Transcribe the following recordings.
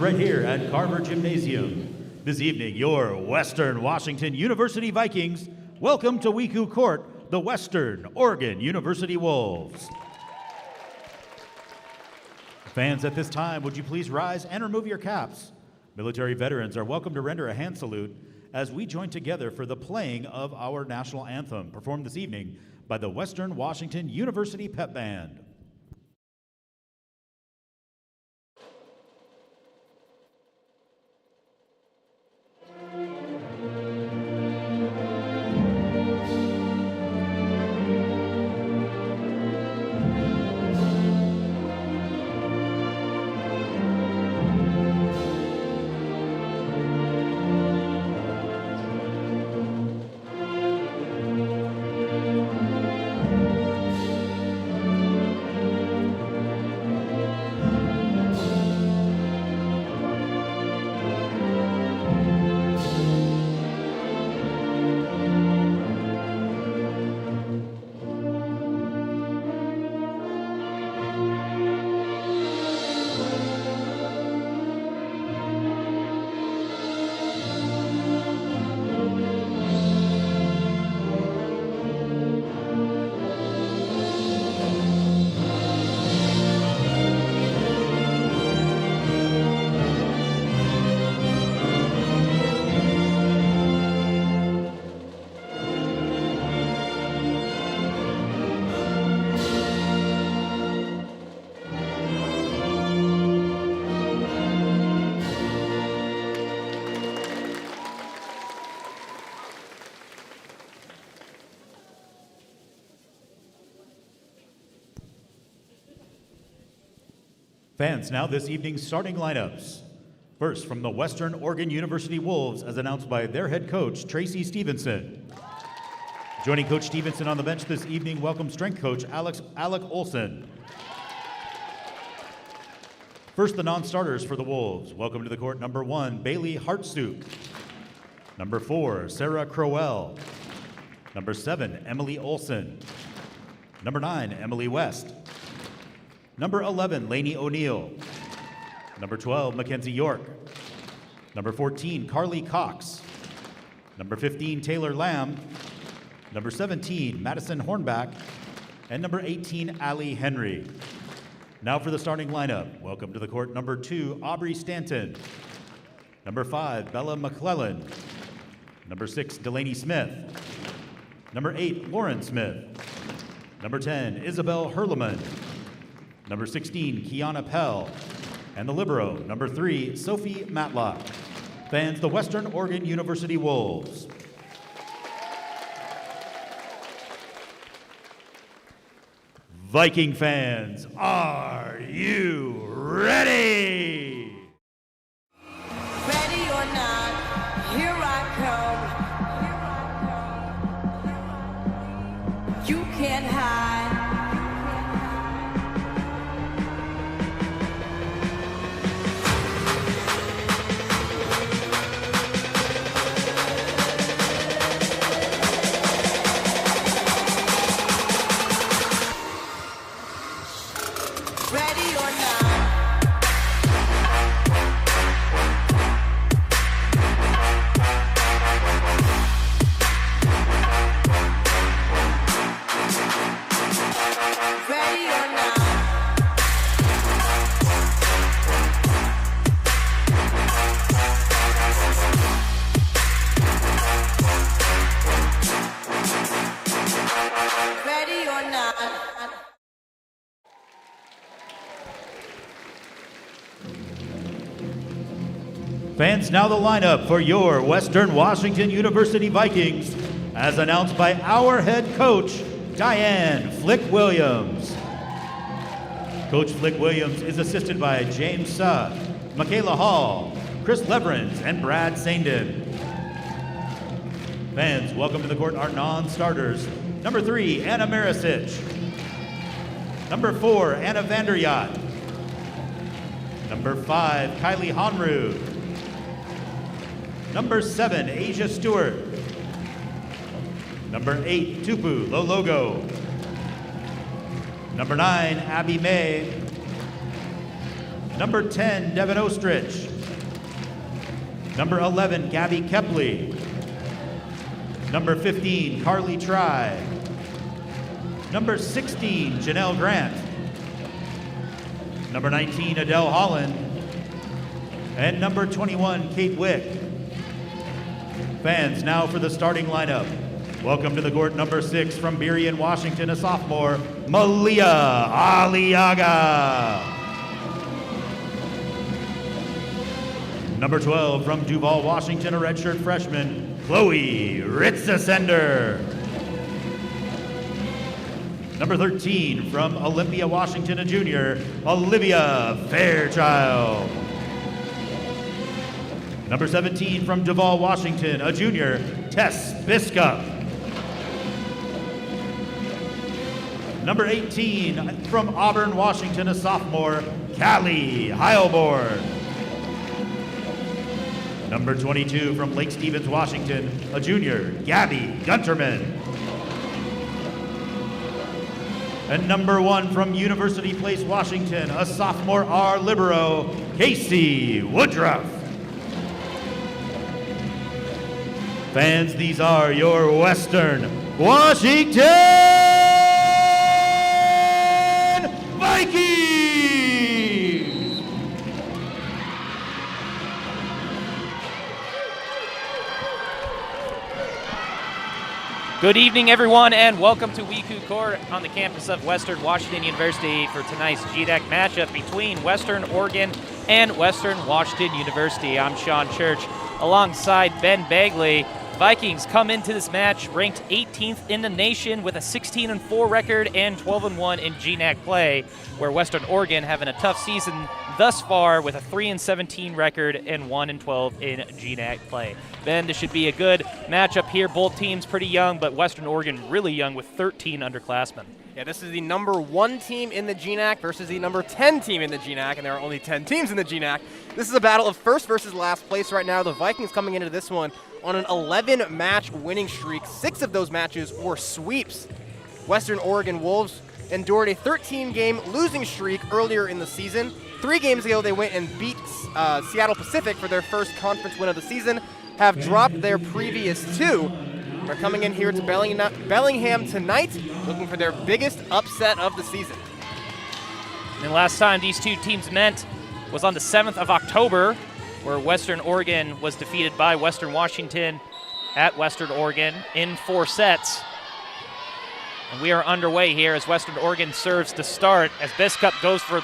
right here at Carver Gymnasium. This evening, your Western Washington University Vikings welcome to WECU Court the Western Oregon University Wolves. Fans, at this time, would you please rise and remove your caps? Military veterans are welcome to render a hand salute as we join together for the playing of our national anthem, performed this evening by the Western Washington University Pep Band. Fans, now this evening's starting lineups. First, from the Western Oregon University Wolves, as announced by their head coach, Tracy Stevenson. Joining Coach Stevenson on the bench this evening, welcome strength coach Alec Olson. First, the non-starters for the Wolves. Welcome to the court, number 1, Bailey Hartsook. Number 4, Sarah Crowell. Number 7, Emily Olson. Number 9, Emily West. Number 11, Lainey O'Neill. Number 12, Mackenzie York. Number 14, Carly Cox. Number 15, Taylor Lamb. Number 17, Madison Hornback. And number 18, Allie Henry. Now for the starting lineup. Welcome to the court, number 2, Aubrey Stanton. Number 5, Bella McClellan. Number 6, Delaney Smith. Number 8, Lauren Smith. Number 10, Isabel Herleman. Number 16, Kiana Pell. And the libero, number 3, Sophie Matlock. Fans, the Western Oregon University Wolves. Viking fans, are you ready? Ready or not, here I come. You can't hide. Ready or not. Ready or not. Ready or not. Fans, now the lineup for your Western Washington University Vikings, as announced by our head coach, Diane Flick Williams. Coach Flick Williams is assisted by James Suh, Michaela Hall, Chris Leverins, and Brad Saindon. Fans, welcome to the court our non-starters. Number 3, Anna Marisic. Number 4, Anna Vanderyacht. Number 5, Kylie Honrud. Number 7, Asia Stewart. Number 8, Tupu Lologo. Number 9, Abby May. Number 10, Devin Ostrich. Number 11, Gabby Kepley. Number 15, Carly Try. Number 16, Janelle Grant. Number 19, Adele Holland. And number 21, Kate Wick. Fans, now for the starting lineup. Welcome to the court number 6 from Berrien, Washington, a sophomore, Malia Aliaga. Number 12 from Duval, Washington, a redshirt freshman, Chloe Ritzesender. Number 13 from Olympia, Washington, a junior, Olivia Fairchild. Number 17 from Duval, Washington, a junior, Tess Biscup. Number 18 from Auburn, Washington, a sophomore, Callie Heilborn. Number 22 from Lake Stevens, Washington, a junior, Gabby Gunterman. And number 1 from University Place, Washington, a sophomore, our libero, Casey Woodruff. Fans, these are your Western Washington Vikings! Good evening, everyone, and welcome to WECU Court on the campus of Western Washington University for tonight's GDAC matchup between Western Oregon and Western Washington University. I'm Sean Church alongside Ben Bagley. Vikings come into this match ranked 18th in the nation with a 16-4 record and 12-1 in GNAC play, where Western Oregon having a tough season thus far with a 3-17 record and 1-12 in GNAC play. Ben, this should be a good matchup here. Both teams pretty young, but Western Oregon really young with 13 underclassmen. Yeah, this is the number 1 team in the GNAC versus the number 10 team in the GNAC, and there are only 10 teams in the GNAC. This is a battle of first versus last place right now. The Vikings coming into this one on an 11-match winning streak. 6 of those matches were sweeps. Western Oregon Wolves endured a 13-game losing streak earlier in the season. 3 games ago, they went and beat Seattle Pacific for their first conference win of the season, have dropped their previous 2. They're coming in here to Bellingham tonight, looking for their biggest upset of the season. And last time these two teams met was on the 7th of October, where Western Oregon was defeated by Western Washington at Western Oregon in 4 sets. And we are underway here as Western Oregon serves to start, as Biscup goes for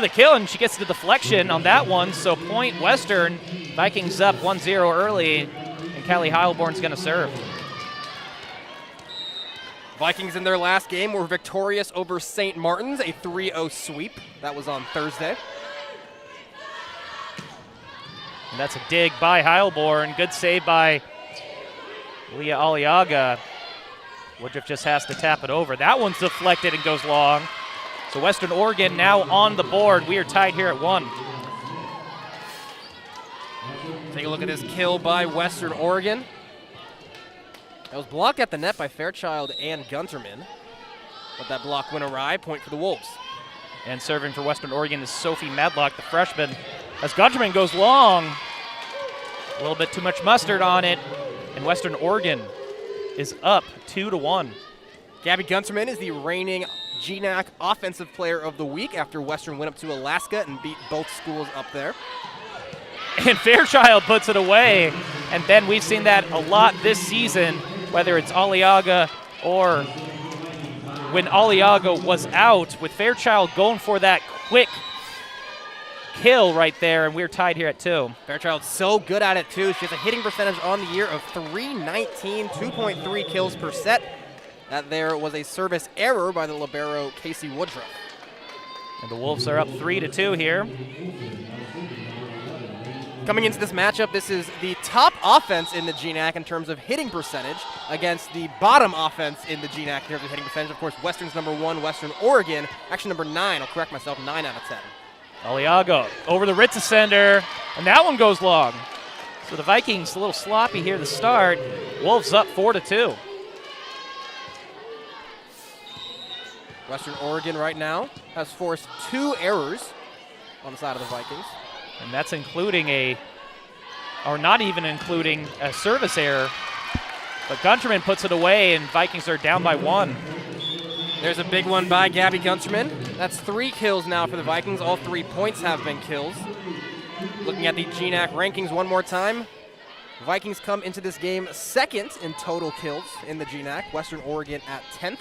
the kill, and she gets the deflection on that one. So point Western. Vikings up 1-0 early, and Callie Heilborn's going to serve. Vikings in their last game were victorious over St. Martin's, a 3-0 sweep. That was on Thursday. And that's a dig by Heilborn. Good save by Leah Aliaga. Woodruff just has to tap it over. That one's deflected and goes long. So Western Oregon now on the board. We are tied here at 1. Take a look at this kill by Western Oregon. That was blocked at the net by Fairchild and Gunterman. But that block went awry. Point for the Wolves. And serving for Western Oregon is Sophie Madlock, the freshman. As Gunterman goes long, a little bit too much mustard on it. And Western Oregon is up 2-1. Gabby Gunterman is the reigning GNAC Offensive Player of the Week after Western went up to Alaska and beat both schools up there. And Fairchild puts it away. And Ben, we've seen that a lot this season, whether it's Aliaga or when Aliaga was out, with Fairchild going for that quick kill right there, and we're tied here at 2. Fairchild's so good at it, too. She has a hitting percentage on the year of .319, 2.3 kills per set. That there was a service error by the libero, Casey Woodruff. And the Wolves are up 3-2 here. Coming into this matchup, this is the top offense in the GNAC in terms of hitting percentage against the bottom offense in the GNAC in terms of hitting percentage. Of course, Western's number 1, Western Oregon. Actually, number 9. I'll correct myself, 9 out of 10. Aliaga over the Ritzesender, and that one goes long. So the Vikings a little sloppy here to start. Wolves up 4-2. Western Oregon right now has forced 2 errors on the side of the Vikings. And that's including or not even including a service error. But Gunterman puts it away, and Vikings are down by 1. There's a big one by Gabby Gunterman. That's 3 kills now for the Vikings. All 3 points have been kills. Looking at the GNAC rankings one more time, Vikings come into this game second in total kills in the GNAC. Western Oregon at 10th.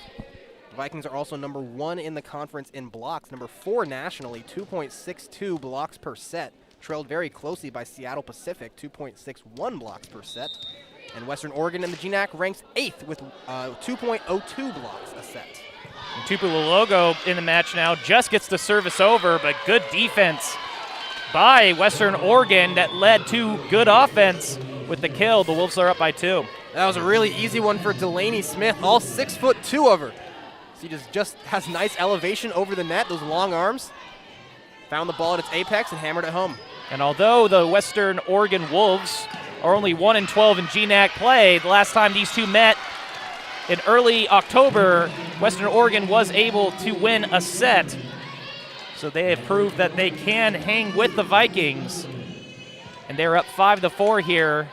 The Vikings are also number 1 in the conference in blocks, number 4 nationally, 2.62 blocks per set. Trailed very closely by Seattle Pacific, 2.61 blocks per set. And Western Oregon in the GNAC ranks 8th with 2.02 blocks a set. And Tupulologo in the match now just gets the service over, but good defense by Western Oregon that led to good offense with the kill. The Wolves are up by 2. That was a really easy one for Delaney Smith, all 6'2" of her. She just has nice elevation over the net, those long arms. Found the ball at its apex and hammered it home. And although the Western Oregon Wolves are only 1-12 in GNAC play, the last time these two met in early October, Western Oregon was able to win a set. So they have proved that they can hang with the Vikings. And they're up 5-4 here.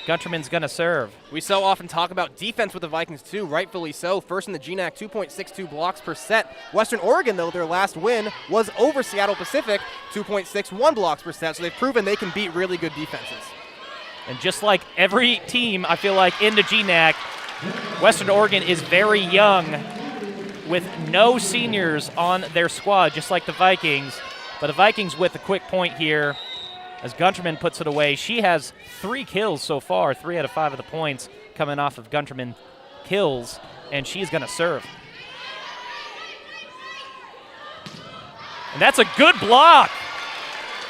Gunterman's going to serve. We so often talk about defense with the Vikings, too, rightfully so. First in the GNAC, 2.62 blocks per set. Western Oregon, though, their last win was over Seattle Pacific, 2.61 blocks per set. So they've proven they can beat really good defenses. And just like every team, I feel like, in the GNAC, Western Oregon is very young with no seniors on their squad, just like the Vikings. But the Vikings with a quick point here as Gunterman puts it away. She has 3 kills so far, 3 out of 5 of the points coming off of Gunterman kills, and she's going to serve. And that's a good block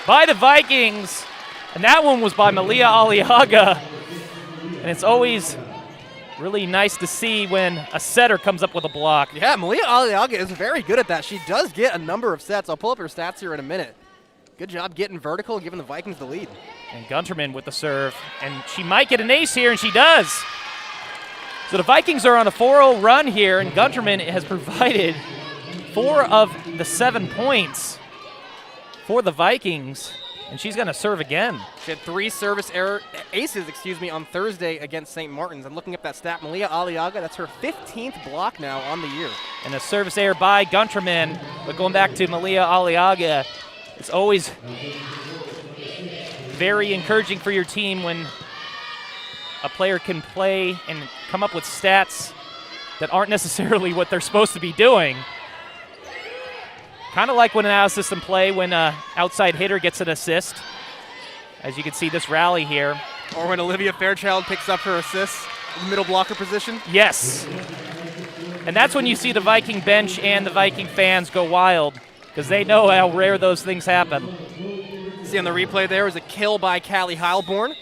by the Vikings, and that one was by Malia Aliaga. And it's always really nice to see when a setter comes up with a block. Yeah, Malia Aliaga is very good at that. She does get a number of sets. I'll pull up her stats here in a minute. Good job getting vertical and giving the Vikings the lead. And Gunterman with the serve. And she might get an ace here, and she does. So the Vikings are on a 4-0 run here, and Gunterman has provided 4 of the 7 points for the Vikings. And she's going to serve again. She had 3 service aces on Thursday against St. Martin's. I'm looking up that stat. Malia Aliaga, that's her 15th block now on the year. And a service error by Gunterman. But going back to Malia Aliaga, it's always very encouraging for your team when a player can play and come up with stats that aren't necessarily what they're supposed to be doing. Kind of like when an out-of-system play, when an outside hitter gets an assist. As you can see this rally here. Or when Olivia Fairchild picks up her assists in the middle blocker position. Yes. And that's when you see the Viking bench and the Viking fans go wild, because they know how rare those things happen. See on the replay there was a kill by Callie Heilborn.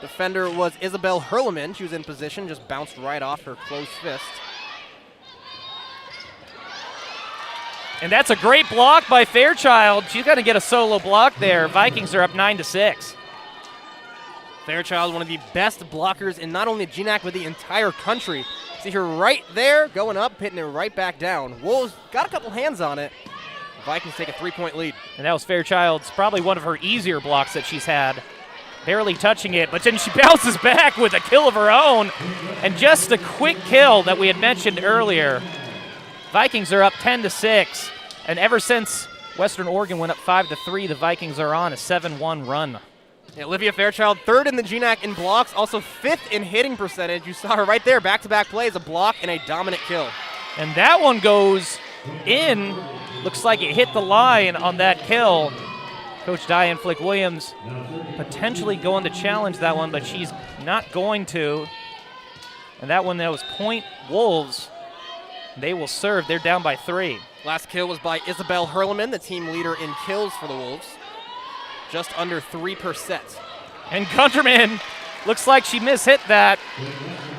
Defender was Isabel Hurleman. She was in position, just bounced right off her closed fist. And that's a great block by Fairchild. She's going to get a solo block there. Vikings are up 9-6. Fairchild, one of the best blockers in not only GNAC but the entire country. See her right there, going up, hitting it right back down. Wolves got a couple hands on it. Vikings take a 3-point lead. And that was Fairchild's probably one of her easier blocks that she's had. Barely touching it, but then she bounces back with a kill of her own. And just a quick kill that we had mentioned earlier. Vikings are up 10-6. And ever since Western Oregon went up 5-3, the Vikings are on a 7-1 run. Yeah, Olivia Fairchild, 3rd in the GNAC in blocks, also 5th in hitting percentage. You saw her right there, back-to-back plays, a block and a dominant kill. And that one goes in. Looks like it hit the line on that kill. Coach Diane Flick-Williams potentially going to challenge that one, but she's not going to. And that one, that was point Wolves. They will serve. They're down by 3. Last kill was by Isabel Hurleman, the team leader in kills for the Wolves. Just under 3 per set. And Gunterman looks like she mishit that,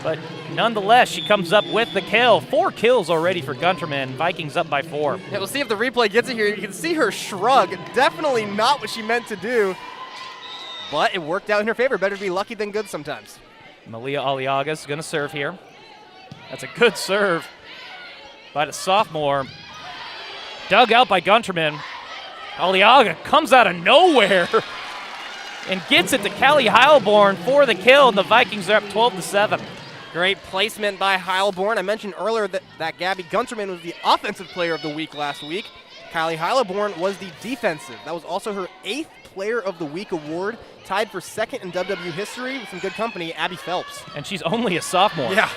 but nonetheless, she comes up with the kill. 4 kills already for Gunterman. Vikings up by 4. Yeah, we'll see if the replay gets it here. You can see her shrug. Definitely not what she meant to do, but it worked out in her favor. Better to be lucky than good sometimes. Malia Aliaga is going to serve here. That's a good serve by the sophomore. Dug out by Gunterman. Aliaga comes out of nowhere and gets it to Callie Heilborn for the kill, and the Vikings are up 12-7. Great placement by Heilborn. I mentioned earlier that Gabby Gunterman was the offensive player of the week last week. Callie Heilborn was the defensive. That was also her 8th Player of the Week award, tied for 2nd in WWU history with some good company, Abby Phelps. And she's only a sophomore. Yeah.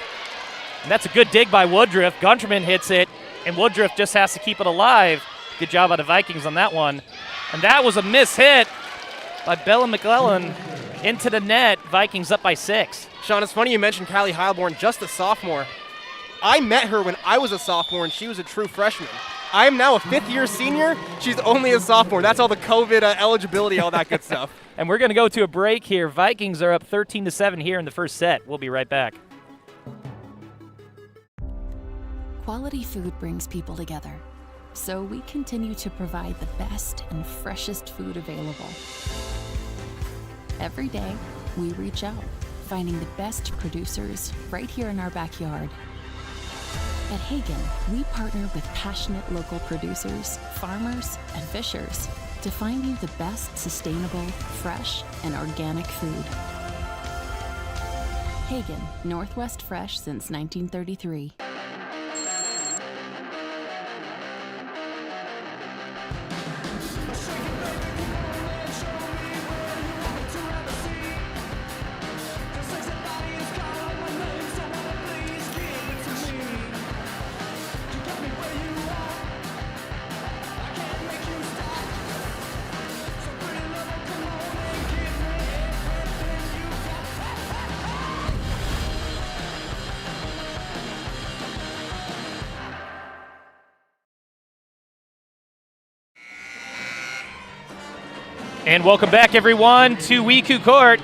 And that's a good dig by Woodruff. Gunterman hits it, and Woodruff just has to keep it alive. Good job by the Vikings on that one. And that was a miss hit by Bella McClellan into the net. Vikings up by 6. Sean, it's funny you mentioned Callie Heilborn, just a sophomore. I met her when I was a sophomore, and she was a true freshman. I am now a 5th-year senior. She's only a sophomore. That's all the COVID eligibility, all that good stuff. And we're going to go to a break here. Vikings are up 13-7 here in the first set. We'll be right back. Quality food brings people together, so we continue to provide the best and freshest food available. Every day, we reach out, finding the best producers right here in our backyard. At Hagen, we partner with passionate local producers, farmers, and fishers to find you the best sustainable, fresh, and organic food. Hagen, Northwest Fresh since 1933. And welcome back, everyone, to WECU Court.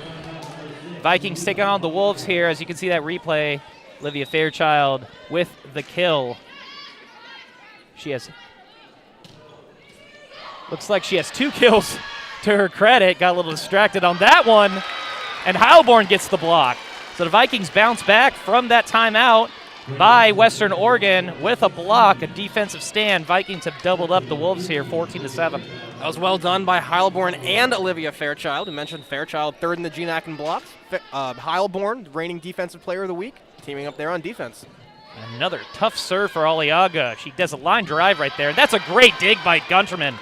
Vikings taking on the Wolves here. As you can see that replay, Olivia Fairchild with the kill. Looks like she has 2 kills to her credit. Got a little distracted on that one. And Heilborn gets the block. So the Vikings bounce back from that timeout by Western Oregon with a block, a defensive stand. Vikings have doubled up the Wolves here, 14-7. That was well done by Heilborn and Olivia Fairchild. We mentioned Fairchild 3rd in the GNAC in blocks. Heilborn, reigning defensive player of the week, teaming up there on defense. Another tough serve for Aliaga. She does a line drive right there. That's a great dig by Gunterman.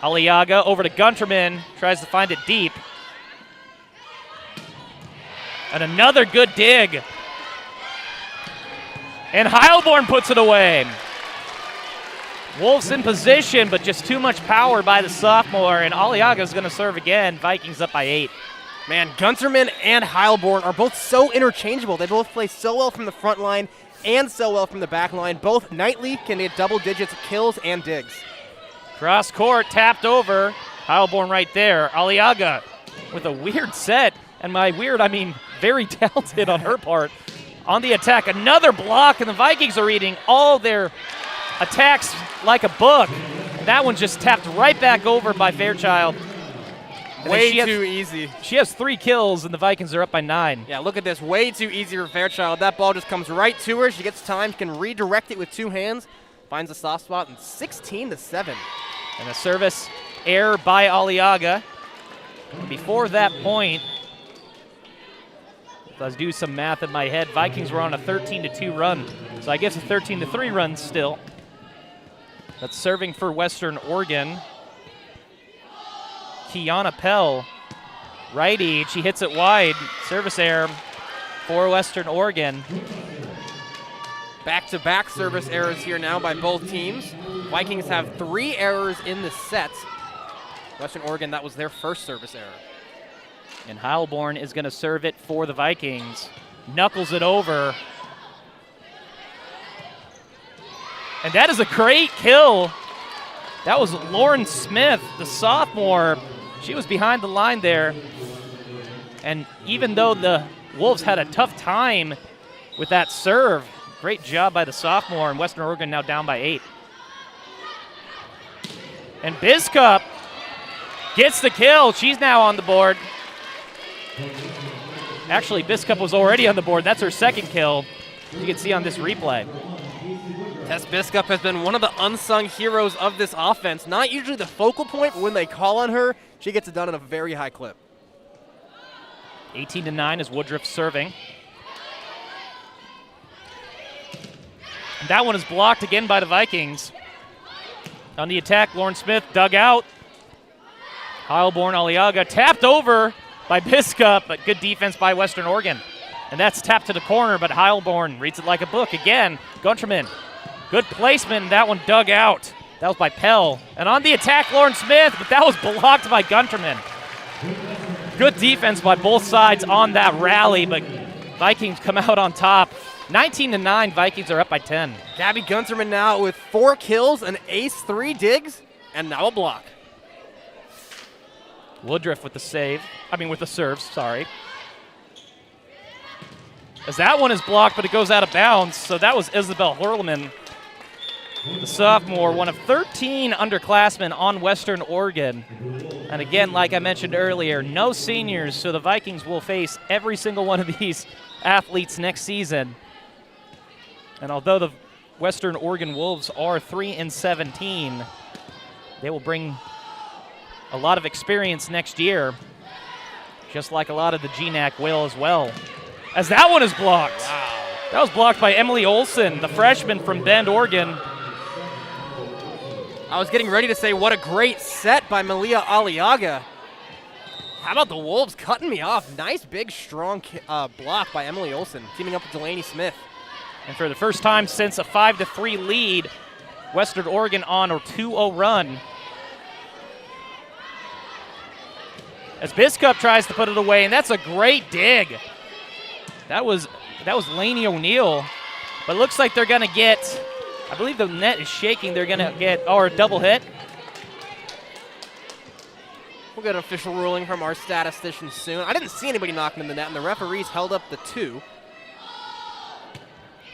Aliaga over to Gunterman, tries to find it deep. And another good dig. And Heilborn puts it away. Wolves in position, but just too much power by the sophomore, and Aliaga's going to serve again. Vikings up by 8. Man, Gunterman and Heilborn are both so interchangeable. They both play so well from the front line and so well from the back line. Both nightly can get double digits of kills and digs. Cross court, tapped over. Heilborn right there. Aliaga with a weird set, and by weird, I mean very talented on her part. On the attack, another block, and the Vikings are reading all their attacks like a book. That one just tapped right back over by Fairchild. Way too easy. She has 3 kills, and the Vikings are up by 9. Yeah, look at this. Way too easy for Fairchild. That ball just comes right to her. She gets time, can redirect it with 2 hands, finds a soft spot, and 16-7. And a service error by Aliaga. Before that point, let's do some math in my head. Vikings were on a 13-2 run, so I guess a 13-3 run still. That's serving for Western Oregon. Kiana Pell, righty, she hits it wide. Service error for Western Oregon. Back-to-back service errors here now by both teams. Vikings have 3 errors in the set. Western Oregon, that was their first service error. And Heilborn is going to serve it for the Vikings. Knuckles it over. And that is a great kill. That was Lauren Smith, the sophomore. She was behind the line there. And even though the Wolves had a tough time with that serve, great job by the sophomore, and Western Oregon now down by 8. And Biscup gets the kill. She's now on the board. Actually, Biscup was already on the board. That's her second kill. You can see on this replay. Tess Biskup has been one of the unsung heroes of this offense. Not usually the focal point, but when they call on her, she gets it done at a very high clip. 18-9 is Woodruff serving. And that one is blocked again by the Vikings. On the attack, Lauren Smith dug out. Heilborn Aliaga tapped over by Biskup, but good defense by Western Oregon. And that's tapped to the corner, but Heilborn reads it like a book again. Gunterman, good placement, that one dug out. That was by Pell. And on the attack, Lauren Smith, but that was blocked by Gunterman. Good defense by both sides on that rally, but Vikings come out on top. 19-9, Vikings are up by 10. Gabby Gunterman now with 4 kills, an ace, 3 digs, and now a block. Woodruff with the serve, sorry. As that one is blocked, but it goes out of bounds. So that was Isabel Hurlman, the sophomore, one of 13 underclassmen on Western Oregon. And again, like I mentioned earlier, no seniors, so the Vikings will face every single one of these athletes next season. And although the Western Oregon Wolves are 3-17, they will bring a lot of experience next year, just like a lot of the GNAC will as well. As that one is blocked. Wow. That was blocked by Emily Olson, the freshman from Bend, Oregon. I was getting ready to say what a great set by Malia Aliaga. How about the Wolves cutting me off? Nice, big, strong block by Emily Olson, teaming up with Delaney Smith. And for the first time since a 5-3 lead, Western Oregon on a 2-0 run. As Biskup tries to put it away, and that's a great dig. That was Lainey O'Neill, but it looks like they're gonna get, I believe the net is shaking, they're gonna get, a double hit. We'll get an official ruling from our statistician soon. I didn't see anybody knocking in the net, and the referees held up the 2.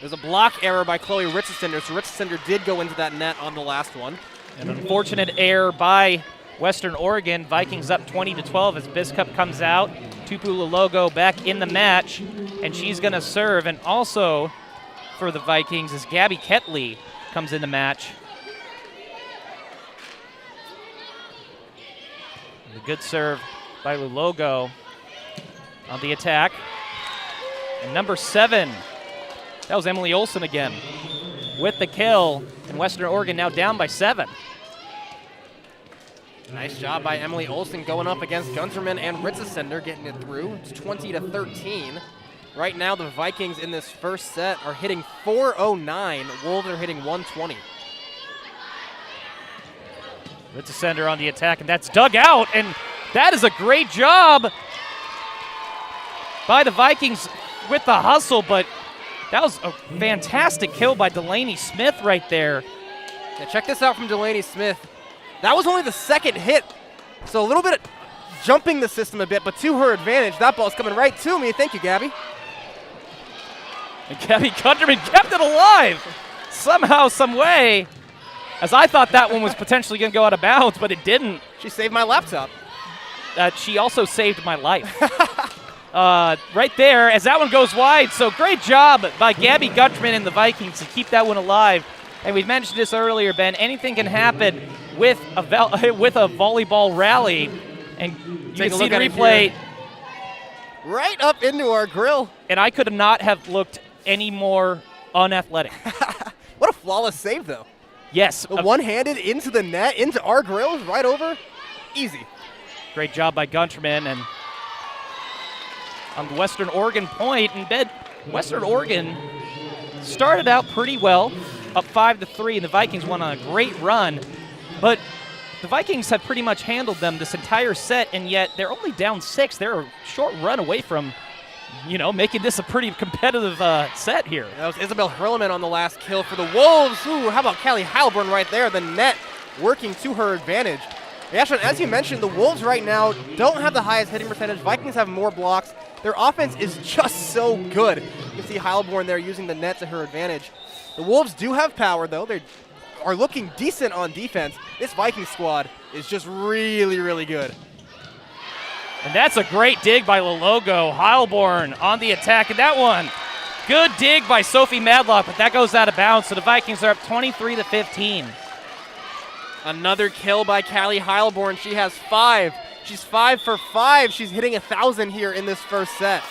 There's a block error by Chloe Ritzesender, so Ritzesender did go into that net on the last one. An unfortunate error by Western Oregon. Vikings up 20-12 as Biskup comes out. Tupu Lalogo back in the match, and she's going to serve. And also for the Vikings is Gabby Ketley comes in the match. And a good serve by Lalogo on the attack. And number 7, that was Emily Olson again with the kill, and Western Oregon now down by 7. Nice job by Emily Olson going up against Gunterman and Ritzesender, getting it through. It's 20-13. Right now, the Vikings in this first set are hitting 409. Wolves are hitting 120. Ritzesender on the attack, and that's dug out, and that is a great job by the Vikings with the hustle, but that was a fantastic kill by Delaney Smith right there. Yeah, check this out from Delaney Smith. That was only the second hit, so a little bit of jumping the system a bit, but to her advantage. That ball's coming right to me. Thank you, Gabby. And Gabby Gunterman kept it alive somehow, some way, as I thought that one was potentially going to go out of bounds, but it didn't. She saved my laptop. She also saved my life. Right there, as that one goes wide. So great job by Gabby Gunterman and the Vikings to keep that one alive. And we mentioned this earlier, Ben. Anything can happen with a volleyball rally, and you can see the replay right up into our grill. And I could not have looked any more unathletic. What a flawless save, though. Yes, the one-handed into the net, into our grill, right over, easy. Great job by Gunterman, and on the Western Oregon point, and Ben, Western Oregon started out pretty well, up 5-3, and the Vikings went on a great run. But the Vikings have pretty much handled them this entire set, and yet they're only down 6. They're a short run away from, making this a pretty competitive set here. That was Isabel Hurlman on the last kill for the Wolves. Ooh, how about Callie Heilborn right there? The net working to her advantage. Ashton, as you mentioned, the Wolves right now don't have the highest hitting percentage. Vikings have more blocks. Their offense is just so good. You can see Heilborn there using the net to her advantage. The Wolves do have power, though. They are looking decent on defense. This Viking squad is just really, really good. And that's a great dig by Lalogo. Heilborn on the attack, and that one Good dig by Sophie Madlock, but that goes out of bounds, so the Vikings are up 23-15. Another kill by Callie Heilborn. She has 5. She's 5 for 5. She's hitting 1,000 here in this first set.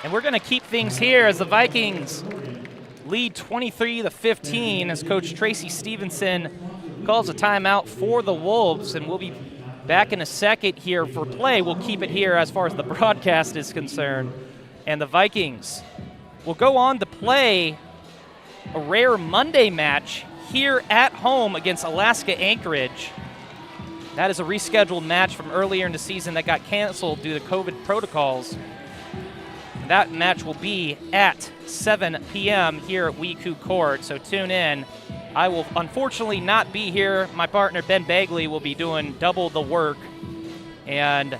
And we're going to keep things here as the Vikings lead 23-15 as Coach Tracy Stevenson calls a timeout for the Wolves, and we'll be back in a second here for play. We'll keep it here as far as the broadcast is concerned. And the Vikings will go on to play a rare Monday match here at home against Alaska Anchorage. That is a rescheduled match from earlier in the season that got canceled due to COVID protocols. That match will be at 7 p.m. here at WECU Court, so tune in. I will unfortunately not be here. My partner, Ben Bagley, will be doing double the work. And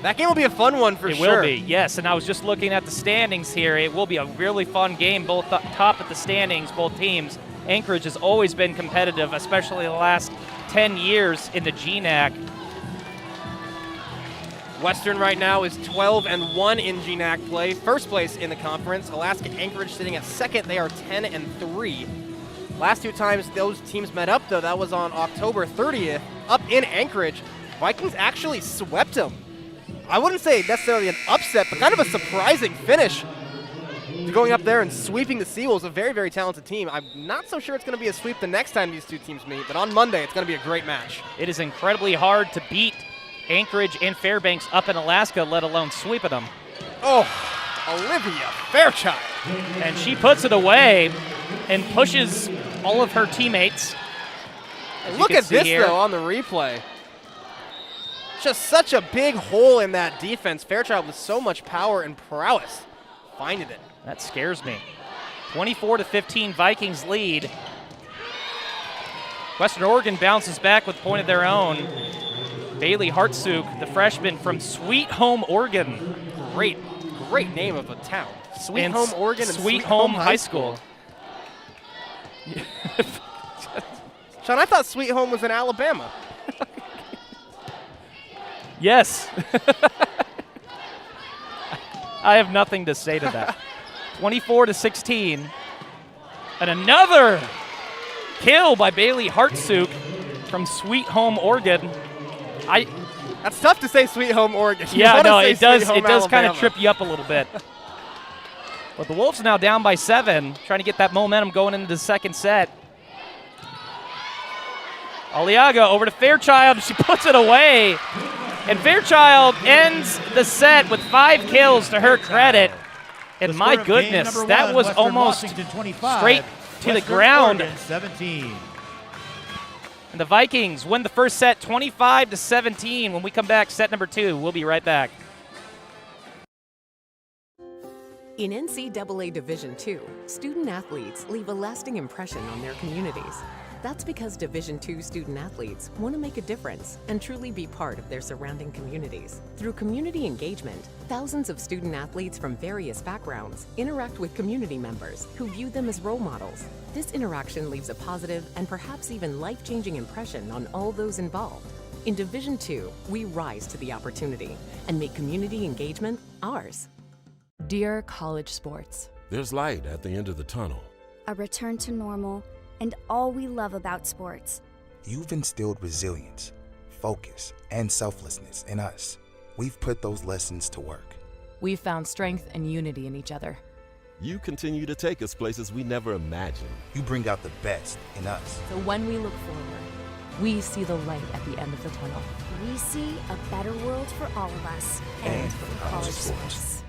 that game will be a fun one for sure. It will be, yes. And I was just looking at the standings here. It will be a really fun game, both top of the standings, both teams. Anchorage has always been competitive, especially the last 10 years in the GNAC. Western right now is 12-1 in GNAC play, first place in the conference. Alaska Anchorage sitting at second. They are 10-3. Last 2 times those teams met up, though, that was on October 30th, up in Anchorage. Vikings actually swept them. I wouldn't say necessarily an upset, but kind of a surprising finish to going up there and sweeping the Seawolves, a very, very talented team. I'm not so sure it's going to be a sweep the next time these two teams meet, but on Monday it's going to be a great match. It is incredibly hard to beat Anchorage and Fairbanks up in Alaska, let alone sweeping them. Oh, Olivia Fairchild. And she puts it away and pushes all of her teammates. Look at this, though, on the replay. Just such a big hole in that defense. Fairchild with so much power and prowess finding it. That scares me. 24-15 Vikings lead. Western Oregon bounces back with a point of their own. Bailey Hartsuk, the freshman from Sweet Home, Oregon. Great name of a town. Sweet And Home, Oregon, and Sweet Home High School. Sean, I thought Sweet Home was in Alabama. Yes. I have nothing to say to that. 24-16. And another kill by Bailey Hartsuk from Sweet Home, Oregon. That's tough to say Sweet Home, Oregon. Yeah, no, it does. It does kind of trip you up a little bit. But the Wolves are now down by 7, trying to get that momentum going into the second set. Aliaga over to Fairchild. She puts it away. And Fairchild ends the set with 5 kills to her credit. And my goodness, that was almost straight to the ground. 17. And the Vikings win the first set 25-17. When we come back, set number 2, we'll be right back. In NCAA Division II, student athletes leave a lasting impression on their communities. That's because Division II student athletes want to make a difference and truly be part of their surrounding communities. Through community engagement, thousands of student athletes from various backgrounds interact with community members who view them as role models. This interaction leaves a positive and perhaps even life-changing impression on all those involved. In Division II, we rise to the opportunity and make community engagement ours. Dear college sports, There's light at the end of the tunnel. A return to normal, and all we love about sports. You've instilled resilience, focus, and selflessness in us. We've put those lessons to work. we've found strength and unity in each other. You continue to take us places we never imagined. You bring out the best in us. So when we look forward, we see the light at the end of the tunnel. We see a better world for all of us and for college sports.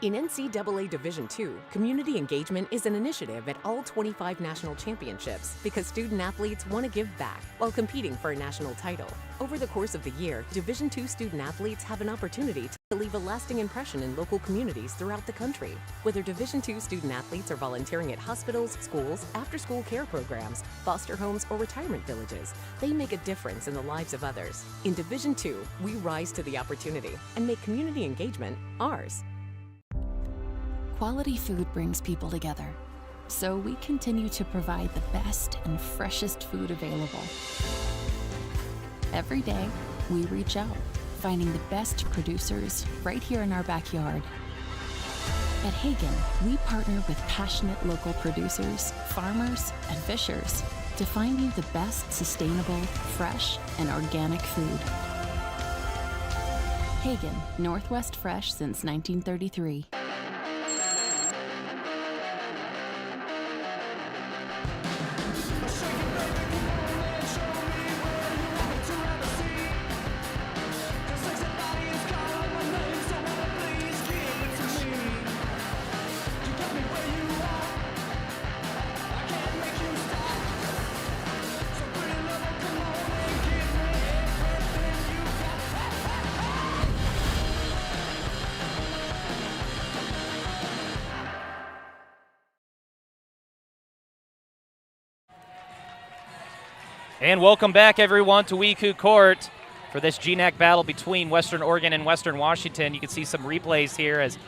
In NCAA Division II, community engagement is an initiative at all 25 national championships because student athletes want to give back while competing for a national title. Over the course of the year, Division II student athletes have an opportunity to leave a lasting impression in local communities throughout the country. Whether Division II student athletes are volunteering at hospitals, schools, after-school care programs, foster homes, or retirement villages, they make a difference in the lives of others. In Division II, we rise to the opportunity and make community engagement ours. Quality food brings people together, so we continue to provide the best and freshest food available. Every day, we reach out, finding the best producers right here in our backyard. At Hagen, we partner with passionate local producers, farmers, and fishers to find you the best sustainable, fresh, and organic food. Hagen, Northwest Fresh since 1933. And welcome back, everyone, to WECU Court for this GNAC battle between Western Oregon and Western Washington. You can see some replays here as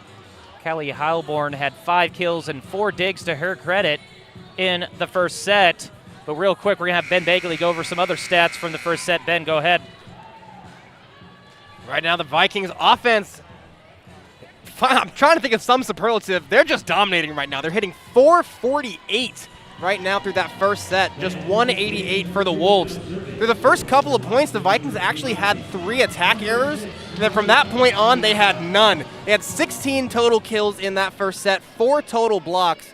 Callie Heilborn had 5 kills and 4 digs to her credit in the first set. But real quick, we're going to have Ben Bagley go over some other stats from the first set. Ben, go ahead. Right now, the Vikings offense, I'm trying to think of some superlative. They're just dominating right now. They're hitting 448 right now through that first set, just 188 for the Wolves. Through the first couple of points, the Vikings actually had 3 attack errors, and then from that point on, they had none. They had 16 total kills in that first set, 4 total blocks.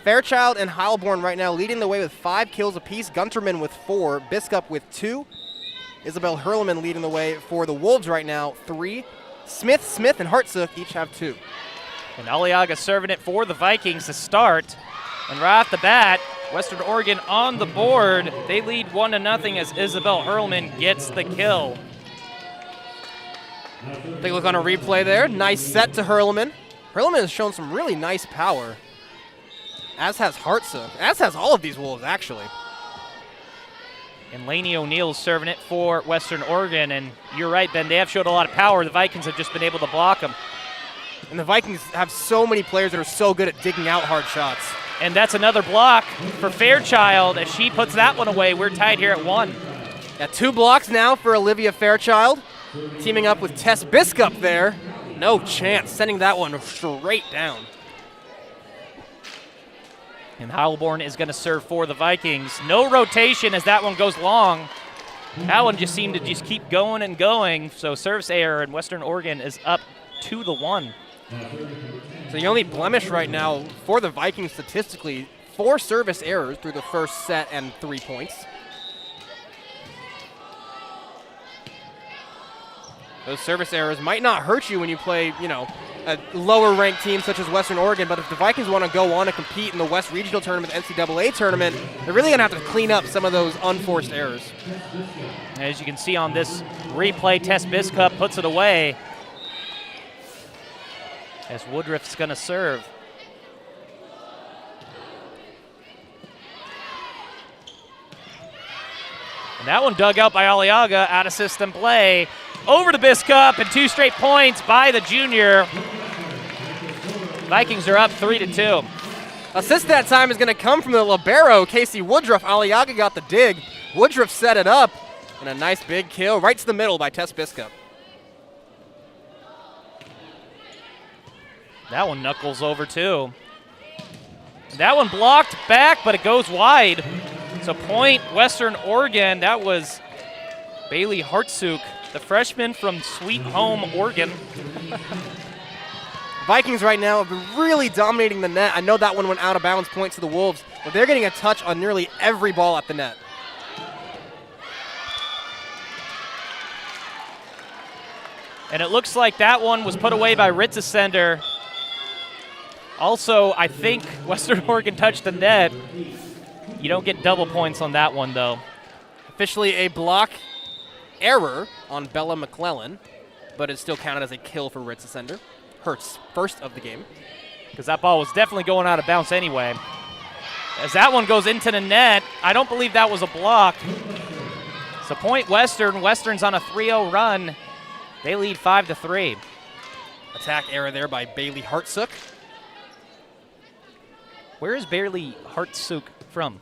Fairchild and Heilborn right now leading the way with 5 kills apiece, Gunterman with 4, Biskup with 2, Isabel Hurleman leading the way for the Wolves right now, 3. Smith, and Hartsook each have 2. And Aliaga serving it for the Vikings to start. And right off the bat, Western Oregon on the board. They lead 1-0 as Isabel Hurleman gets the kill. Take a look on a replay there. Nice set to Hurleman. Hurleman has shown some really nice power, as has Hartsook, as has all of these Wolves, actually. And Lainey O'Neill's serving it for Western Oregon. And you're right, Ben, they have showed a lot of power. The Vikings have just been able to block them. And the Vikings have so many players that are so good at digging out hard shots. And that's another block for Fairchild. As she puts that one away, we're tied here at 1. Yeah, 2 blocks now for Olivia Fairchild. Teaming up with Tess Biskup there. No chance, sending that one straight down. And Heilborn is going to serve for the Vikings. No rotation as that one goes long. That one just seemed to just keep going and going. So service error, and Western Oregon is up 2-1. So the only blemish right now for the Vikings statistically, 4 service errors through the first set and 3 points. Those service errors might not hurt you when you play, a lower-ranked team such as Western Oregon, but if the Vikings want to go on and compete in the West Regional Tournament, NCAA Tournament, they're really going to have to clean up some of those unforced errors. As you can see on this replay, Tess Biskup puts it away as Woodruff's going to serve. And that one dug out by Aliaga, out of system play. Over to Biskup, and 2 straight points by the junior. Vikings are up 3-2. Assist that time is going to come from the libero, Casey Woodruff. Aliaga got the dig. Woodruff set it up, and a nice big kill right to the middle by Tess Biskup. That one knuckles over too. That one blocked back, but it goes wide. So point Western Oregon. That was Bailey Hartsook, the freshman from Sweet Home, Oregon. Vikings right now have been really dominating the net. I know that one went out of bounds, point to the Wolves, but they're getting a touch on nearly every ball at the net. And it looks like that one was put away by Ritzesender. Also, I think Western Oregon touched the net. You don't get double points on that one, though. Officially a block error on Bella McClellan, but it's still counted as a kill for Ritzesender. Hurts first of the game. Because that ball was definitely going out of bounds anyway. As that one goes into the net, I don't believe that was a block. So point Western. Western's on a 3-0 run. They lead 5-3. Attack error there by Bailey Hartsook. Where is Bailey Hartsook from?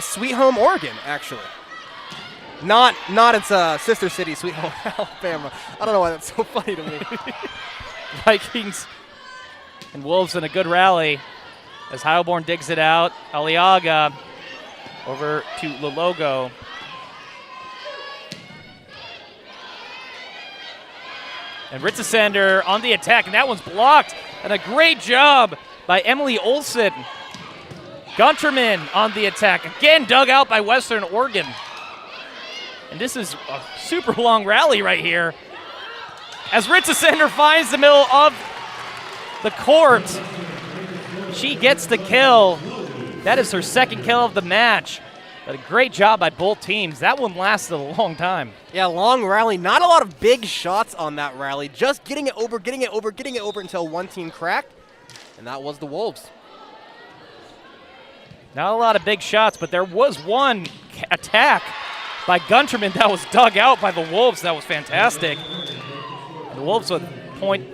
Sweet Home, Oregon, actually. Not its sister city, Sweet Home, Alabama. I don't know why that's so funny to me. Vikings and Wolves in a good rally as Heilborn digs it out. Aliaga over to Lologo. And Ritzesender on the attack, and that one's blocked. And a great job by Emily Olson. Gunterman on the attack, again dug out by Western Oregon. And this is a super long rally right here. As Ritzesender finds the middle of the court, she gets the kill. That is her second kill of the match. But a great job by both teams. That one lasted a long time. Yeah, long rally. Not a lot of big shots on that rally. Just getting it over until one team cracked, and that was the Wolves. Not a lot of big shots, but there was one attack by Gunterman that was dug out by the Wolves. That was fantastic. The Wolves with point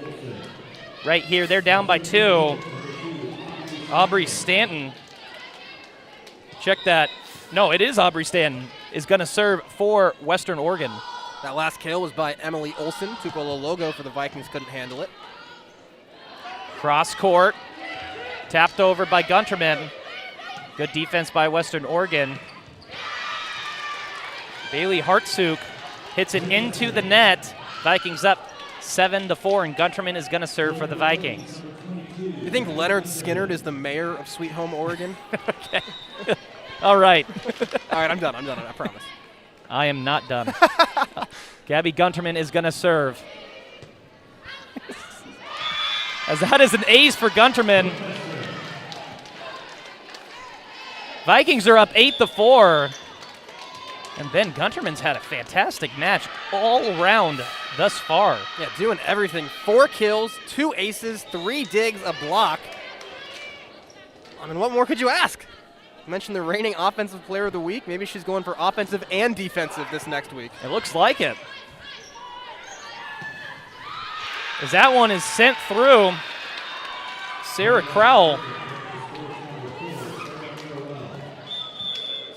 right here. They're down by 2. Aubrey Stanton. Check that. No, it is Aubrey Stanton is going to serve for Western Oregon. That last kill was by Emily Olson. Tuco Lologo for the Vikings couldn't handle it. Cross court. Tapped over by Gunterman. Good defense by Western Oregon. Bailey Hartsuk hits it into the net. Vikings up 7-4, and Gunterman is going to serve for the Vikings. You think Leonard Skinnard is the mayor of Sweet Home Oregon? Okay. All right. All right, I'm done, I promise. I am not done. Gabby Gunterman is going to serve. As that is an ace for Gunterman. Vikings are up 8-4. And Ben Gunterman's had a fantastic match all around thus far. Yeah, doing everything. 4 kills, 2 aces, 3 digs, a block. I mean, what more could you ask? You mentioned the reigning offensive player of the week. Maybe she's going for offensive and defensive this next week. It looks like it. As that one is sent through, Sarah Crowell.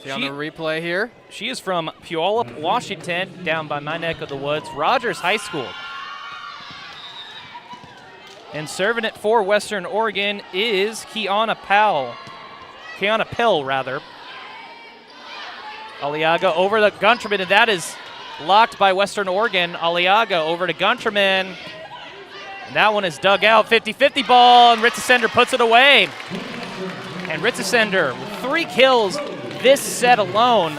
See on the replay here. She is from Puyallup, Washington, down by my neck of the woods, Rogers High School. And serving it for Western Oregon is Kiana Pell, rather. Aliaga over to Gunterman, and that is blocked by Western Oregon. Aliaga over to Gunterman. And that one is dug out. 50-50 ball, and Ritzesender puts it away. And Ritzesender with 3 kills this set alone.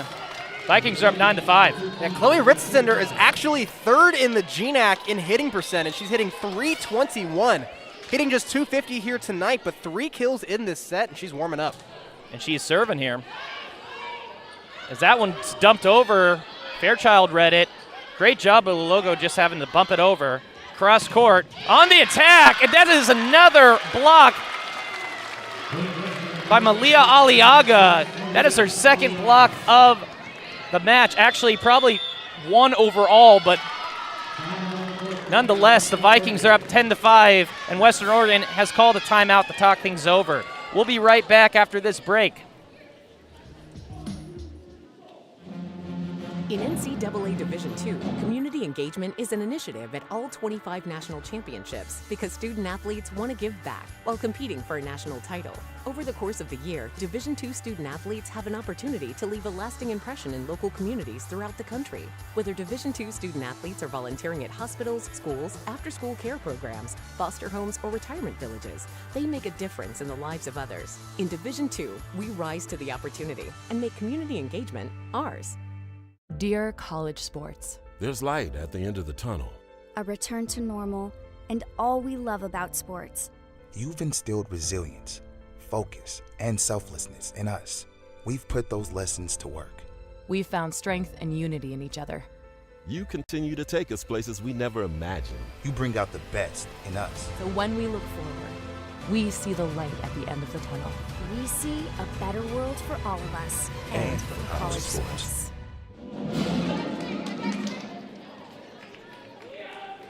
Vikings are up 9-5. Yeah, Chloe Ritzesender is actually 3rd in the GNAC in hitting percentage. She's hitting .321. Hitting just .250 here tonight, but 3 kills in this set, and she's warming up. And she's serving here. As that one's dumped over, Fairchild read it. Great job of the logo just having to bump it over. Cross court on the attack, and that is another block by Malia Aliaga. That is her second block of the match. Actually, probably 1 overall, but nonetheless, the Vikings are up 10-5, and Western Oregon has called a timeout to talk things over. We'll be right back after this break. In NCAA Division II, community engagement is an initiative at all 25 national championships because student athletes want to give back while competing for a national title. Over the course of the year, Division II student athletes have an opportunity to leave a lasting impression in local communities throughout the country. Whether Division II student athletes are volunteering at hospitals, schools, after-school care programs, foster homes, or retirement villages, they make a difference in the lives of others. In Division II, we rise to the opportunity and make community engagement ours. Dear college sports, There's light at the end of the tunnel. A return to normal, and all we love about sports. You've instilled resilience, focus, and selflessness in us. We've put those lessons to work. we've found strength and unity in each other. You continue to take us places we never imagined. You bring out the best in us. So when we look forward, we see the light at the end of the tunnel. We see a better world for all of us And for college sports.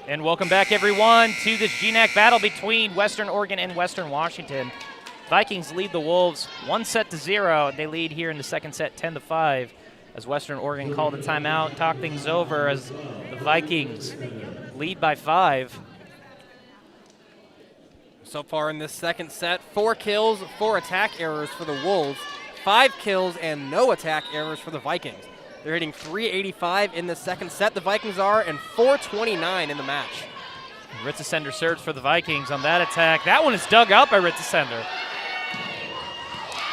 And welcome back, everyone, to this GNAC battle between Western Oregon and Western Washington. Vikings lead the Wolves 1-0. They lead here in the second set 10-5 as Western Oregon called a timeout, talk things over as the Vikings lead by 5. So far in this second set, 4 kills, 4 attack errors for the Wolves, 5 kills and no attack errors for the Vikings. They're hitting .385 in the second set, the Vikings are, and .429 in the match. Ritzesender serves for the Vikings on that attack. That one is dug out by Ritzesender.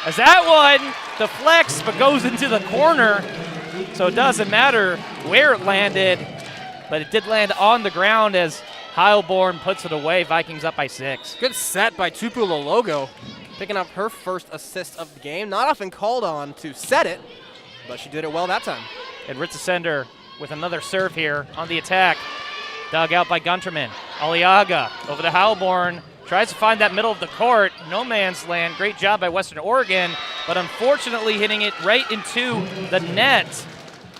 As that one deflects but goes into the corner, so it doesn't matter where it landed, but it did land on the ground as Heilborn puts it away. Vikings up by 6. Good set by Tupu Lologo, picking up her first assist of the game. Not often called on to set it, but she did it well that time. And Ritzesender with another serve here on the attack. Dug out by Gunterman. Aliaga over to Heilborn. Tries to find that middle of the court. No man's land. Great job by Western Oregon, but unfortunately hitting it right into the net.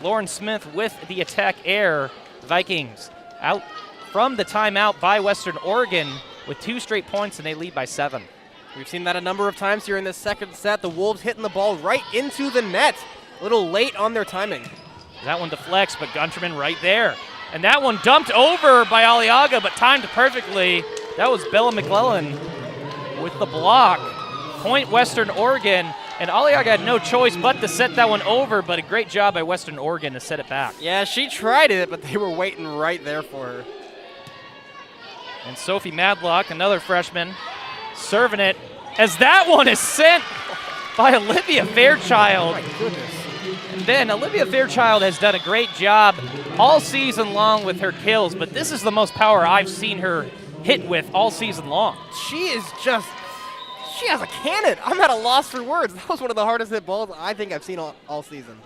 Lauren Smith with the attack air. Vikings out from the timeout by Western Oregon with 2 straight points, and they lead by 7. We've seen that a number of times here in this second set. The Wolves hitting the ball right into the net. A little late on their timing. That one deflects, but Gunterman right there. And that one dumped over by Aliaga, but timed perfectly. That was Bella McClellan with the block. Point Western Oregon, and Aliaga had no choice but to set that one over, but a great job by Western Oregon to set it back. Yeah, she tried it, but they were waiting right there for her. And Sophie Madlock, another freshman, serving it as that one is sent by Olivia Fairchild. Oh my goodness. And then Olivia Fairchild has done a great job all season long with her kills, but this is the most power I've seen her hit with all season long. She has a cannon. I'm at a loss for words. That was one of the hardest hit balls I think I've seen all season.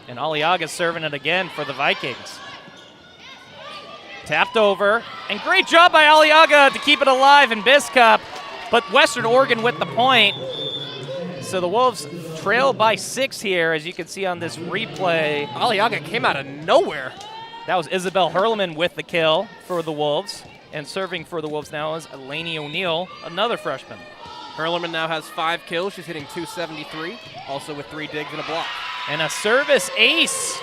And Aliaga's serving it again for the Vikings. Tapped over, and great job by Aliaga to keep it alive in Biscup, but Western Oregon with the point. So the Wolves trail by 6 here, as you can see on this replay. Aliaga came out of nowhere. That was Isabel Hurleman with the kill for the Wolves. And serving for the Wolves now is Elaney O'Neill, another freshman. Hurleman now has 5 kills. She's hitting .273, also with 3 digs and a block. And a service ace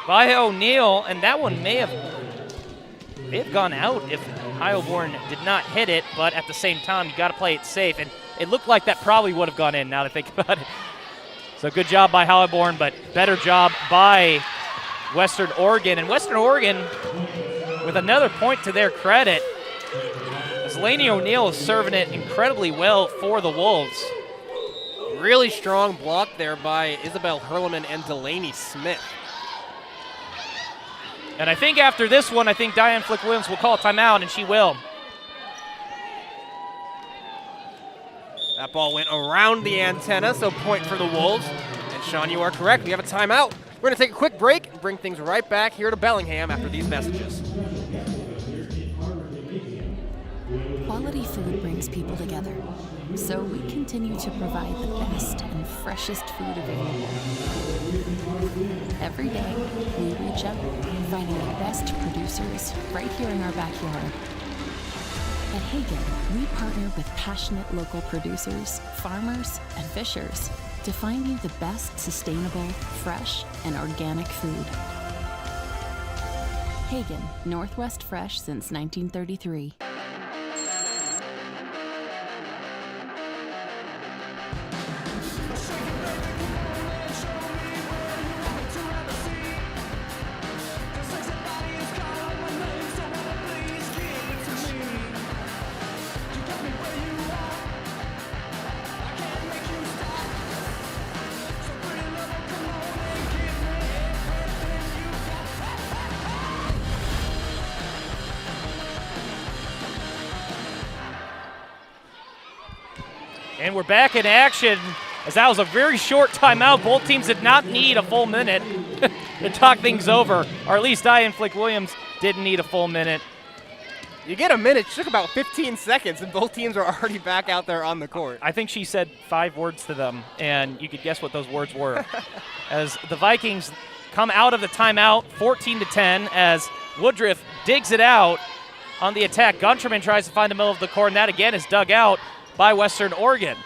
by O'Neill, and that one may have gone out if Heilborn did not hit it, but at the same time, you got to play it safe. And it looked like that probably would have gone in now that I think about it. So good job by Heilborn, but better job by Western Oregon. And Western Oregon with another point to their credit, as Elaney O'Neill is serving it incredibly well for the Wolves. Really strong block there by Isabel Hurleman and Delaney Smith. And I think after this one, I think Diane Flick-Williams will call a timeout, and she will. That ball went around the antenna, so point for the Wolves. And Sean, you are correct. We have a timeout. We're going to take a quick break and bring things right back here to Bellingham after these messages. Quality food brings people together, so we continue to provide the best and freshest food available. Every day, we reach out, finding the best producers right here in our backyard. At Hagen, we partner with passionate local producers, farmers, and fishers to find you the best sustainable, fresh, and organic food. Hagen, Northwest Fresh since 1933. And we're back in action, as that was a very short timeout. Both teams did not need a full minute to talk things over, or at least Diane Flick-Williams didn't need a full minute. You get a minute. It took about 15 seconds, and both teams are already back out there on the court. I think she said 5 words to them, and you could guess what those words were. As the Vikings come out of the timeout, 14-10, as Woodruff digs it out on the attack. Gunterman tries to find the middle of the court, and that again is dug out by Western Oregon.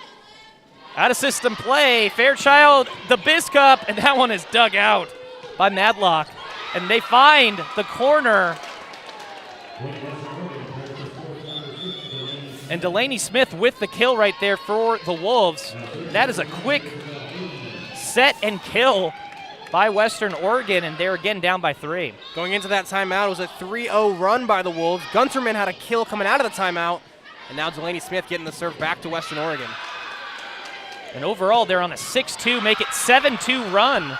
Out of system play, Fairchild, the Biscup, and that one is dug out by Madlock. And they find the corner. And Delaney Smith with the kill right there for the Wolves. That is a quick set and kill by Western Oregon, and they're again down by 3. Going into that timeout, it was a 3-0 run by the Wolves. Gunterman had a kill coming out of the timeout, and now Delaney Smith getting the serve back to Western Oregon. And overall, they're on a 6-2, make it 7-2 run.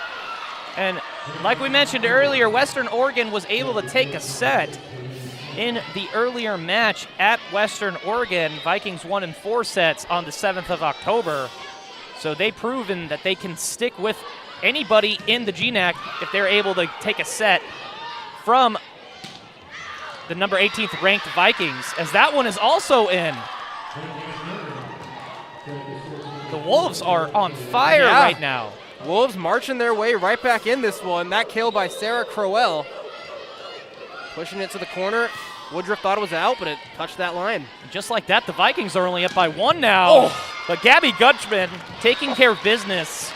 And like we mentioned earlier, Western Oregon was able to take a set in the earlier match at Western Oregon. Vikings won in 4 sets on the 7th of October. So they've proven that they can stick with anybody in the GNAC if they're able to take a set from the number 18th ranked Vikings, as that one is also in. The Wolves are on fire right now. Wolves marching their way right back in this one. That kill by Sarah Crowell. Pushing it to the corner. Woodruff thought it was out, but it touched that line. And just like that, the Vikings are only up by 1 now. But Gabby Gutschman taking care of business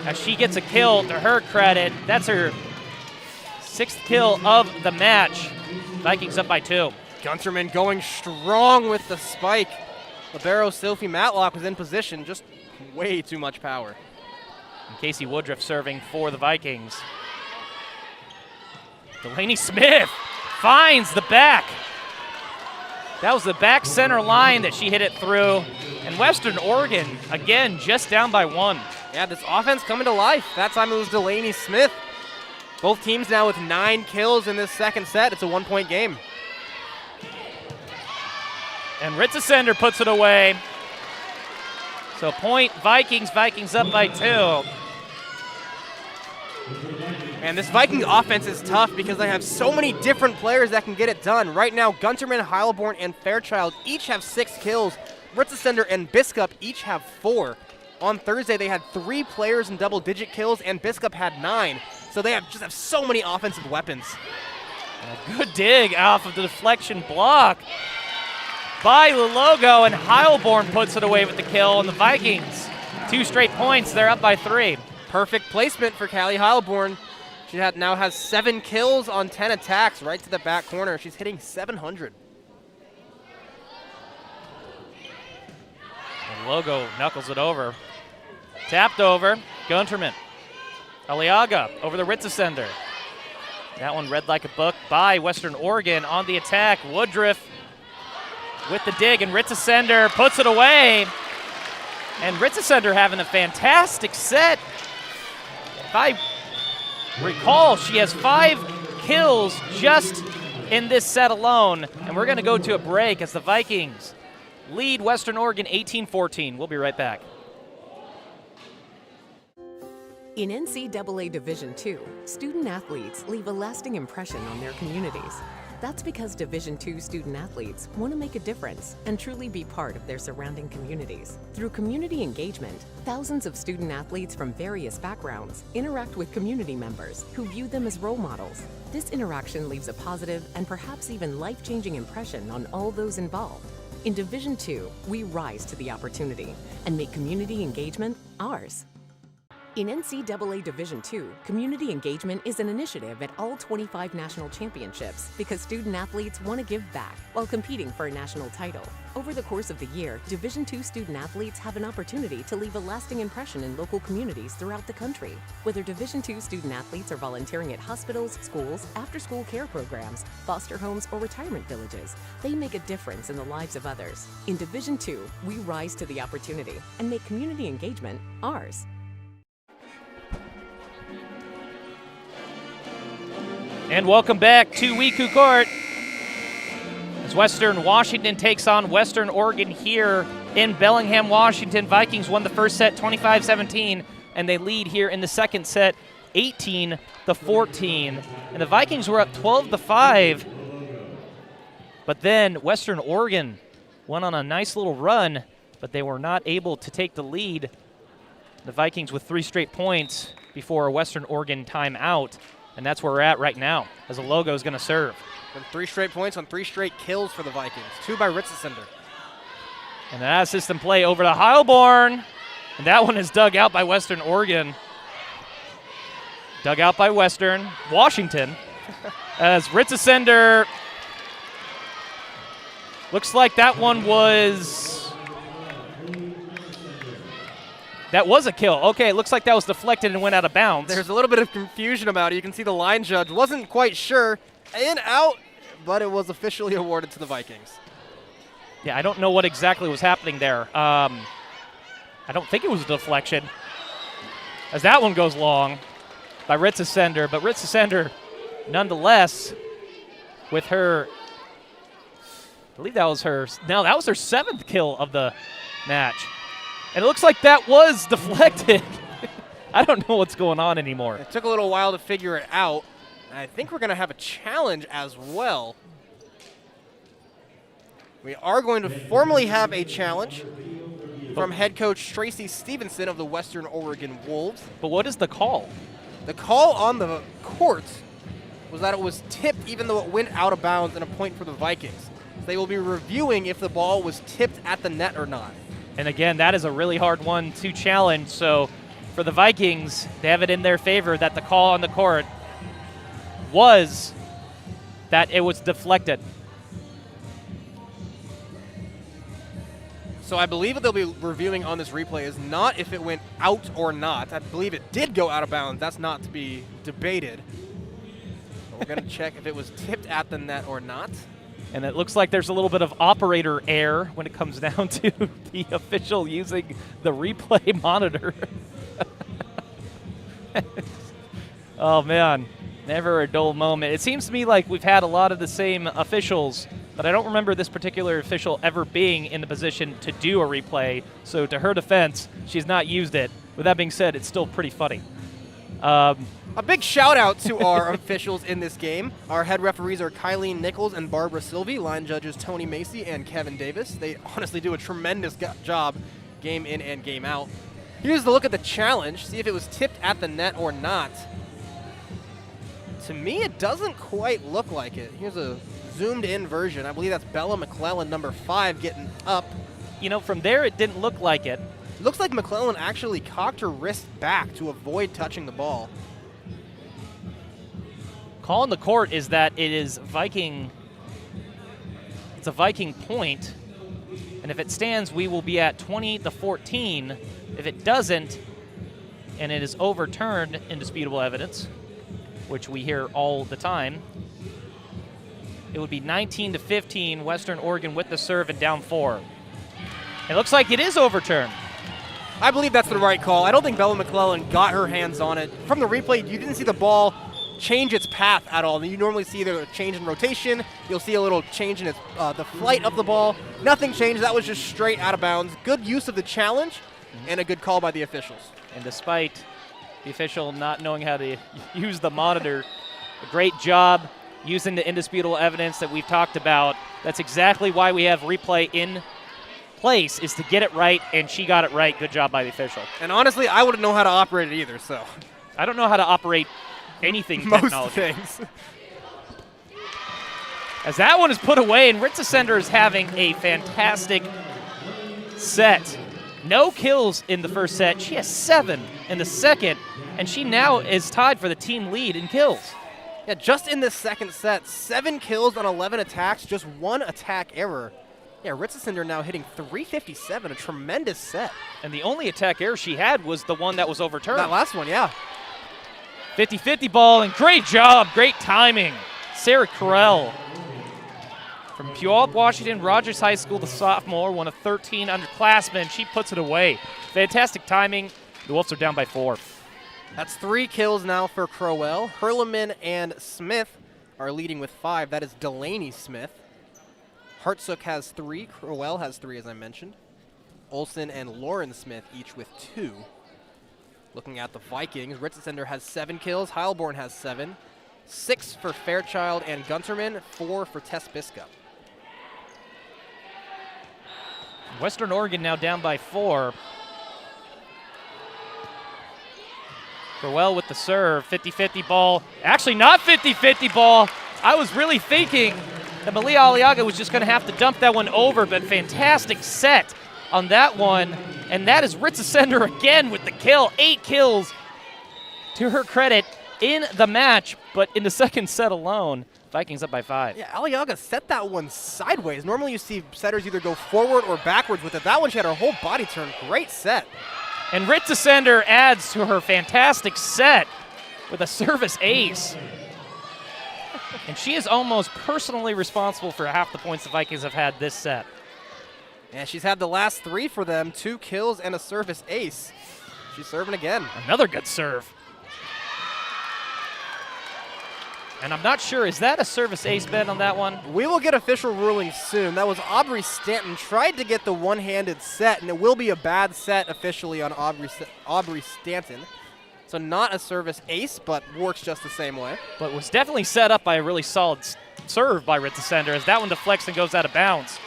as she gets a kill, to her credit. That's her 6th kill of the match. Vikings up by 2. Gunterman going strong with the spike. Libero Sophie Matlock was in position, just way too much power. And Casey Woodruff serving for the Vikings. Delaney Smith finds the back. That was the back center line that she hit it through. And Western Oregon, again, just down by 1. Yeah, this offense coming to life. That time it was Delaney Smith. Both teams now with 9 kills in this second set. It's a 1-point game. And Ritzesender puts it away. So point Vikings, Vikings up by 2. And this Viking offense is tough because they have so many different players that can get it done. Right now, Gunterman, Heilborn, and Fairchild each have 6 kills. Ritzesender and Biskup each have 4. On Thursday, they had 3 players in double-digit kills, and Biskup had 9. So they just have so many offensive weapons. And a good dig off of the deflection block by Lulogo, and Heilborn puts it away with the kill, and the Vikings, 2 straight points. They're up by 3. Perfect placement for Callie Heilborn. She now has 7 kills on 10 attacks right to the back corner. She's hitting 700. And Lulogo knuckles it over. Tapped over, Gunterman. Aliaga over the Ritzesender. That one read like a book by Western Oregon on the attack. Woodruff with the dig, and Ritzesender puts it away. And Ritzesender having a fantastic set. If I recall, she has 5 kills just in this set alone. And we're going to go to a break as the Vikings lead Western Oregon 18-14. We'll be right back. In NCAA Division II, student athletes leave a lasting impression on their communities. That's because Division II student athletes want to make a difference and truly be part of their surrounding communities. Through community engagement, thousands of student athletes from various backgrounds interact with community members who view them as role models. This interaction leaves a positive and perhaps even life-changing impression on all those involved. In Division II, we rise to the opportunity and make community engagement ours. In NCAA Division II, community engagement is an initiative at all 25 national championships because student athletes want to give back while competing for a national title. Over the course of the year, Division II student athletes have an opportunity to leave a lasting impression in local communities throughout the country. Whether Division II student athletes are volunteering at hospitals, schools, after-school care programs, foster homes, or retirement villages, they make a difference in the lives of others. In Division II, we rise to the opportunity and make community engagement ours. And welcome back to WECU Court as Western Washington takes on Western Oregon here in Bellingham, Washington. Vikings won the first set 25-17, and they lead here in the second set 18-14. And the Vikings were up 12-5, but then Western Oregon went on a nice little run, but they were not able to take the lead. The Vikings with 3 straight points before a Western Oregon timeout. And that's where we're at right now, as the logo is going to serve. And 3 straight points on 3 straight kills for the Vikings. 2 by Ritzesender. And that system play over to Heilborn. And that one is dug out by Western Oregon. Dug out by Western Washington. As Ritzesender Looks like that one was... That was a kill. Okay, it looks like that was deflected and went out of bounds. There's a little bit of confusion about it. You can see the line judge wasn't quite sure. In, out, but it was officially awarded to the Vikings. Yeah, I don't know what exactly was happening there. I don't think it was a deflection, as that one goes long by Ritzesender. But Ritzesender, nonetheless, with her, I believe that was her, no, that was her 7th kill of the match. And it looks like that was deflected. I don't know what's going on anymore. It took a little while to figure it out. I think we're going to have a challenge as well. We are going to formally have a challenge from head coach Tracy Stevenson of the Western Oregon Wolves. But what is the call? The call on the court was that it was tipped even though it went out of bounds, and a point for the Vikings. They will be reviewing if the ball was tipped at the net or not. And again, that is a really hard one to challenge. So for the Vikings, they have it in their favor that the call on the court was that it was deflected. So I believe what they'll be reviewing on this replay is not if it went out or not. I believe it did go out of bounds. That's not to be debated. But we're going to check if it was tipped at the net or not. And it looks like there's a little bit of operator error when it comes down to the official using the replay monitor. Oh, man. Never a dull moment. It seems to me like we've had a lot of the same officials, but I don't remember this particular official ever being in the position to do a replay. So to her defense, she's not used it. With that being said, it's still pretty funny. A big shout out to our officials in this game. Our head referees are Kylene Nichols and Barbara Sylvie. Line judges Tony Macy and Kevin Davis. They honestly do a tremendous job game in and game out. Here's the look at the challenge. See if it was tipped at the net or not. To me, it doesn't quite look like it. Here's a zoomed in version. I believe that's Bella McClellan, number 5, getting up. You know, from there, it didn't look like it. Looks like McClellan actually cocked her wrist back to avoid touching the ball. Call on the court is that it is Viking. It's a Viking point, and if it stands, we will be at 20-14. If it doesn't, and it is overturned, indisputable evidence, which we hear all the time, it would be 19-15. Western Oregon with the serve and down 4. It looks like it is overturned. I believe that's the right call. I don't think Bella McClellan got her hands on it. From the replay, you didn't see the ball change its path at all. You normally see either a change in rotation, you'll see a little change in its, the flight of the ball. Nothing changed. That was just straight out of bounds. Good use of the challenge and a good call by the officials. And despite the official not knowing how to use the monitor, a great job using the indisputable evidence that we've talked about. That's exactly why we have replay in place, is to get it right, and she got it right. Good job by the official. And honestly, I wouldn't know how to operate it either, so. I don't know how to operate anything Most technology. things. As that one is put away, and Ritzesender is having a fantastic set. No kills in the first set. She has 7 in the second, and she now is tied for the team lead in kills. Yeah, just in the second set, 7 kills on 11 attacks, just 1 attack error. Yeah, Ritzesender now hitting 357, a tremendous set. And the only attack error she had was the one that was overturned. That last one, yeah. 50-50 ball, and great job, great timing. Sarah Carell from Puyallup, Washington, Rogers High School, the sophomore, one of 13 underclassmen. She puts it away. Fantastic timing. The Wolves are down by 4. That's 3 kills now for Crowell. Hurleman and Smith are leading with 5. That is Delaney Smith. Hartsook has 3. Crowell has 3, as I mentioned. Olson and Lauren Smith each with 2. Looking at the Vikings, Ritzesender has 7 kills. Heilborn has 7. 6 for Fairchild and Gunterman. 4 for Tess Biscup. Western Oregon now down by 4. Crowell with the serve. 50-50 ball. Actually, not 50-50 ball. I was really thinking that Malia Aliaga was just going to have to dump that one over, but fantastic set on that one. And that is Ritzesender again with the kill. 8 kills. To her credit, in the match, but in the second set alone, Vikings up by 5. Yeah, Aliaga set that one sideways. Normally you see setters either go forward or backwards with it. That one, she had her whole body turn. Great set. And Ritza Sender adds to her fantastic set with a service ace. And she is almost personally responsible for half the points the Vikings have had this set. And she's had the last 3 for them, 2 kills and a service ace. She's serving again. Another good serve. And I'm not sure, is that a service ace, Ben, on that one? We will get official rulings soon. That was Aubrey Stanton. Tried to get the one-handed set, and it will be a bad set officially on Aubrey Stanton. So not a service ace, but works just the same way. But was definitely set up by a really solid serve by Ritza Sender as that one deflects and goes out of bounds.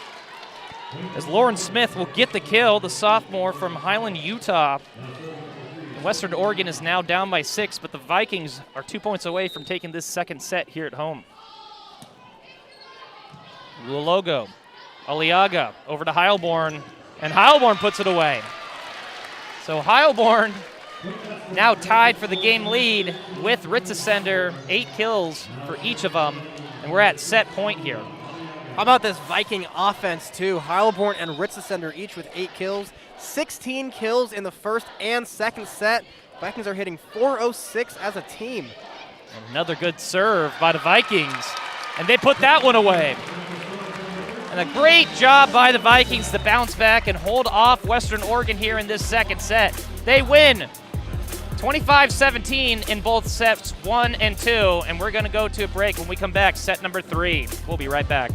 As Lauren Smith will get the kill, the sophomore from Highland, Utah. Western Oregon is now down by 6, but the Vikings are 2 points away from taking this second set here at home. Lulogo, Aliaga over to Heilborn, and Heilborn puts it away. So Heilborn now tied for the game lead with Ritza Sender, 8 kills for each of them, and we're at set point here. How about this Viking offense, too? Heilborn and Ritza Sender each with 8 kills. 16 kills in the first and second set. Vikings are hitting .406 as a team. Another good serve by the Vikings, and they put that one away. And a great job by the Vikings to bounce back and hold off Western Oregon here in this second set. They win 25-17 in both sets 1 and 2, and we're going to go to a break. When we come back, set number 3. We'll be right back.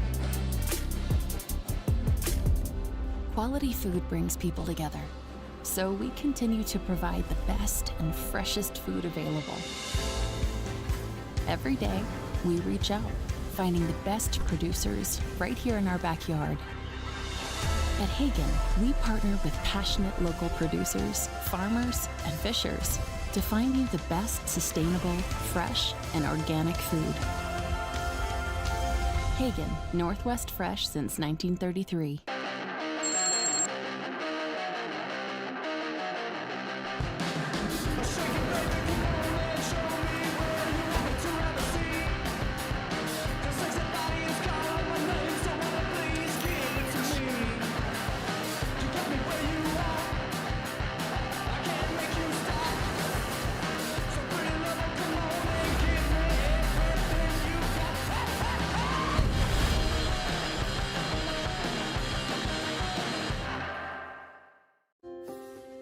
Quality food brings people together, so we continue to provide the best and freshest food available. Every day, we reach out, finding the best producers right here in our backyard. At Hagen, we partner with passionate local producers, farmers, and fishers to find you the best sustainable, fresh, and organic food. Hagen, Northwest Fresh since 1933.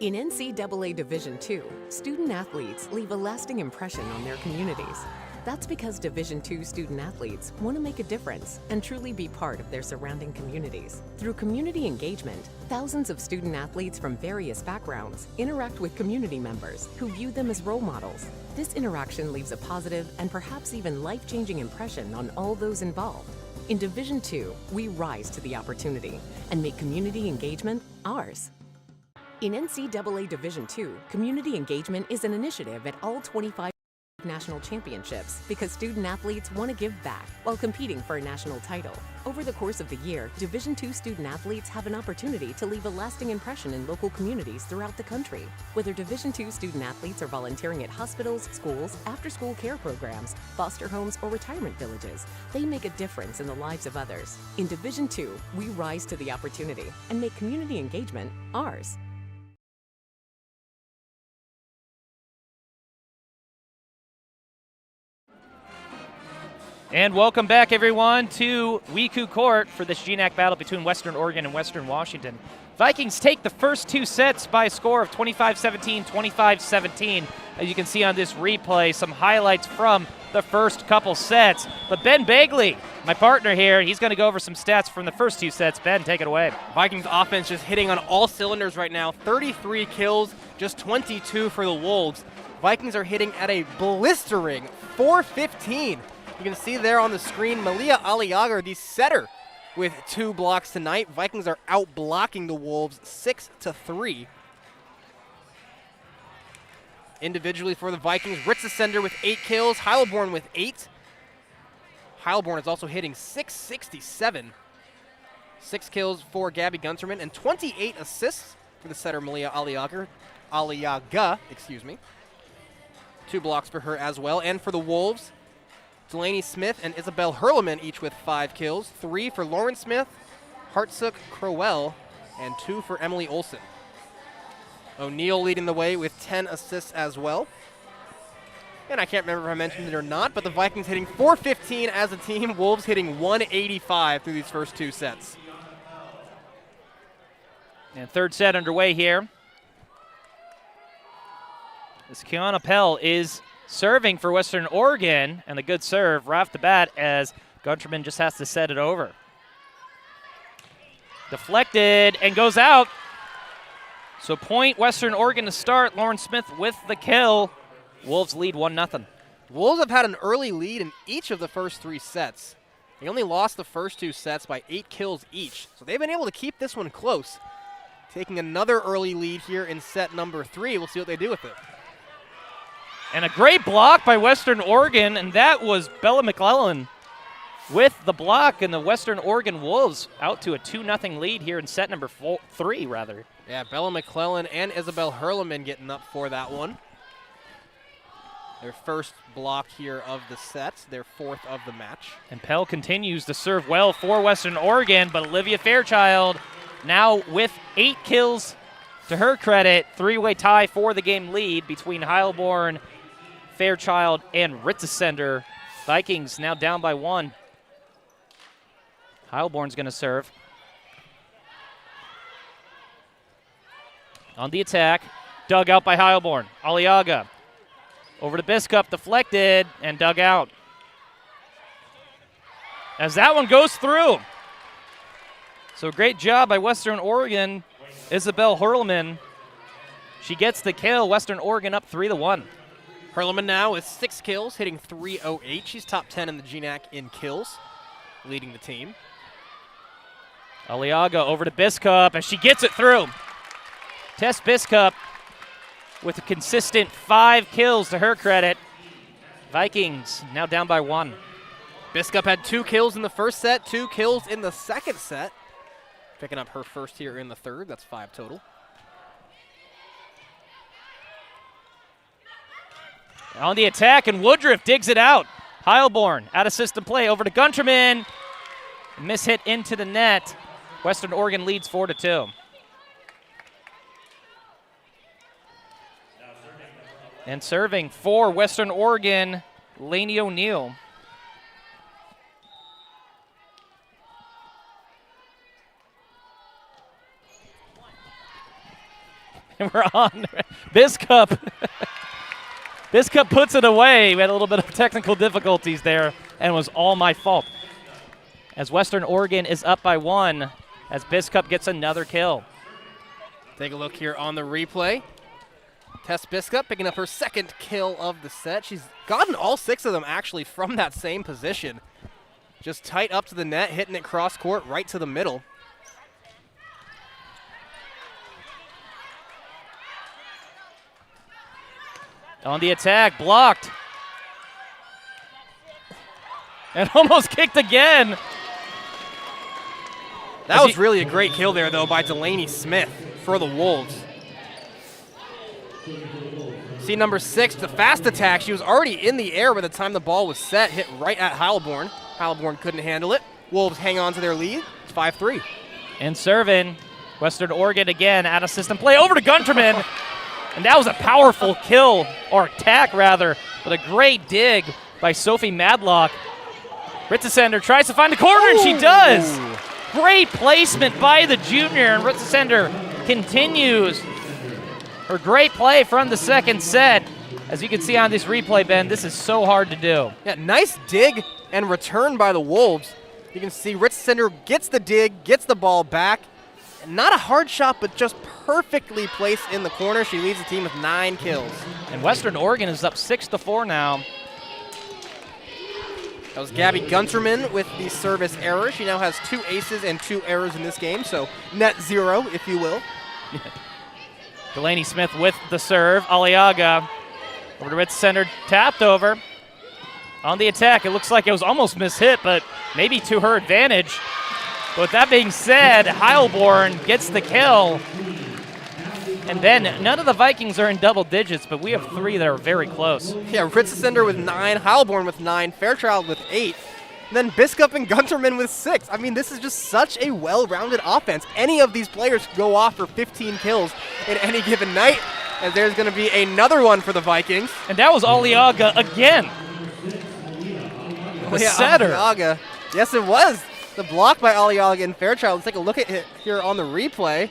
In NCAA Division II, student athletes leave a lasting impression on their communities. That's because Division II student athletes want to make a difference and truly be part of their surrounding communities. Through community engagement, thousands of student athletes from various backgrounds interact with community members who view them as role models. This interaction leaves a positive and perhaps even life-changing impression on all those involved. In Division II, we rise to the opportunity and make community engagement ours. In NCAA Division II, community engagement is an initiative at all 25 national championships because student athletes want to give back while competing for a national title. Over the course of the year, Division II student athletes have an opportunity to leave a lasting impression in local communities throughout the country. Whether Division II student athletes are volunteering at hospitals, schools, after-school care programs, foster homes, or retirement villages, they make a difference in the lives of others. In Division II, we rise to the opportunity and make community engagement ours. And welcome back, everyone, to WECU Court for this GNAC battle between Western Oregon and Western Washington. Vikings take the first 2 sets by a score of 25-17, 25-17. As you can see on this replay, some highlights from the first couple sets. But Ben Bagley, my partner here, he's going to go over some stats from the first 2 sets. Ben, take it away. Vikings offense just hitting on all cylinders right now. 33 kills, just 22 for the Wolves. Vikings are hitting at a blistering .415. You can see there on the screen, Malia Aliaga, the setter, with 2 blocks tonight. Vikings are out blocking the Wolves 6-3. Individually for the Vikings, Ritza Sender with 8 kills, Heilborn with 8. Heilborn is also hitting .667. 6 kills for Gabby Gunterman and 28 assists for the setter Malia Aliaga, excuse me. 2 blocks for her as well. And for the Wolves, Delaney Smith and Isabel Hurleman each with 5 kills. 3 for Lauren Smith, Hartsook Crowell, and 2 for Emily Olson. O'Neill leading the way with 10 assists as well. And I can't remember if I mentioned it or not, but the Vikings hitting 415 as a team. Wolves hitting 185 through these first 2 sets. And third set underway here. As Kiana Pell is serving for Western Oregon, and a good serve right off the bat as Gunterman just has to set it over. Deflected and goes out. So point Western Oregon to start. Lauren Smith with the kill. Wolves lead 1-0. Wolves have had an early lead in each of the first 3 sets. They only lost the first 2 sets by 8 kills each. So they've been able to keep this one close. Taking another early lead here in set number 3. We'll see what they do with it. And a great block by Western Oregon, and that was Bella McClellan with the block, and the Western Oregon Wolves out to a 2-0 lead here in set number 3, rather. Yeah, Bella McClellan and Isabel Hurleman getting up for that one. Their first block here of the set, their 4th of the match. And Pell continues to serve well for Western Oregon, but Olivia Fairchild now with 8 kills to her credit. 3-way tie for the game lead between Heilborn, Fairchild, and Ritzesender. Vikings now down by 1. Heilborn's going to serve. On the attack, dug out by Heilborn. Aliaga over to Biskup, deflected and dug out. As that one goes through. So great job by Western Oregon. Isabel Hurleman, she gets the kill. Western Oregon up 3-1. Hurleman now with 6 kills, hitting .308. She's top 10 in the GNAC in kills, leading the team. Aliaga over to Biskup, and she gets it through. Tess Biskup with a consistent 5 kills to her credit. Vikings now down by 1. Biskup had 2 kills in the first set, 2 kills in the second set. Picking up her first here in the third. That's 5 total. On the attack, and Woodruff digs it out. Heilborn out of system play over to Gunterman. Miss hit into the net. Western Oregon leads 4-2. And serving for Western Oregon, Lainey O'Neill. And we're on Biskup. Biskup puts it away. We had a little bit of technical difficulties there, and it was all my fault. As Western Oregon is up by 1, as Biskup gets another kill. Take a look here on the replay. Tess Biskup picking up her 2nd kill of the set. She's gotten all 6 of them actually from that same position. Just tight up to the net, hitting it cross court right to the middle. On the attack, blocked. And almost kicked again. That was really a great kill there, though, by Delaney Smith for the Wolves. See number 6, the fast attack. She was already in the air by the time the ball was set, hit right at Heilborn. Heilborn couldn't handle it. Wolves hang on to their lead. It's 5-3. And serving, Western Oregon again out of system play over to Gunterman. And that was a powerful kill, or attack rather, with a great dig by Sophie Madlock. Ritzesender tries to find the corner, and she does. Great placement by the junior, and Ritzesender continues her great play from the second set. As you can see on this replay, Ben, this is so hard to do. Yeah, nice dig and return by the Wolves. You can see Ritzesender gets the dig, gets the ball back. Not a hard shot, but just perfectly placed in the corner. She leads the team with 9 kills. And Western Oregon is up 6-4 now. That was Gabby Gunterman with the service error. She now has 2 aces and 2 errors in this game, so net 0, if you will. Delaney Smith with the serve. Aliaga over to Ritzesender, tapped over. On the attack, it looks like it was almost mishit, but maybe to her advantage. But with that being said, Heilborn gets the kill. And then none of the Vikings are in double digits, but we have 3 that are very close. Yeah, Ritzesender with 9, Heilborn with 9, Fairchild with 8, and then Biskup and Gunterman with 6. I mean, this is just such a well-rounded offense. Any of these players could go off for 15 kills in any given night, and there's going to be another one for the Vikings. And that was Aliaga again. The setter. Aliaga. Yes, it was. The block by Aliaga and Fairchild. Let's take a look at it here on the replay.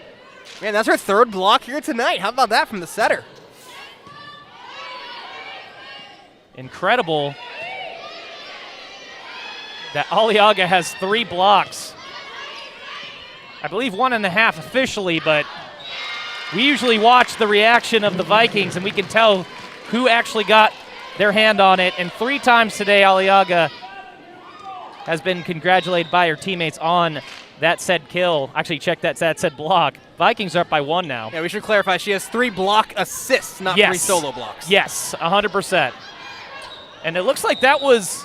Man, that's her 3rd block here tonight. How about that from the setter? Incredible that Aliaga has 3 blocks. I believe 1.5 officially, but we usually watch the reaction of the Vikings and we can tell who actually got their hand on it. And 3 times today, Aliaga has been congratulated by her teammates on that said kill. Actually, check that said block. Vikings are up by 1 now. Yeah, we should clarify. She has 3 block assists, not 3 solo blocks. Yes, 100%. And it looks like that was,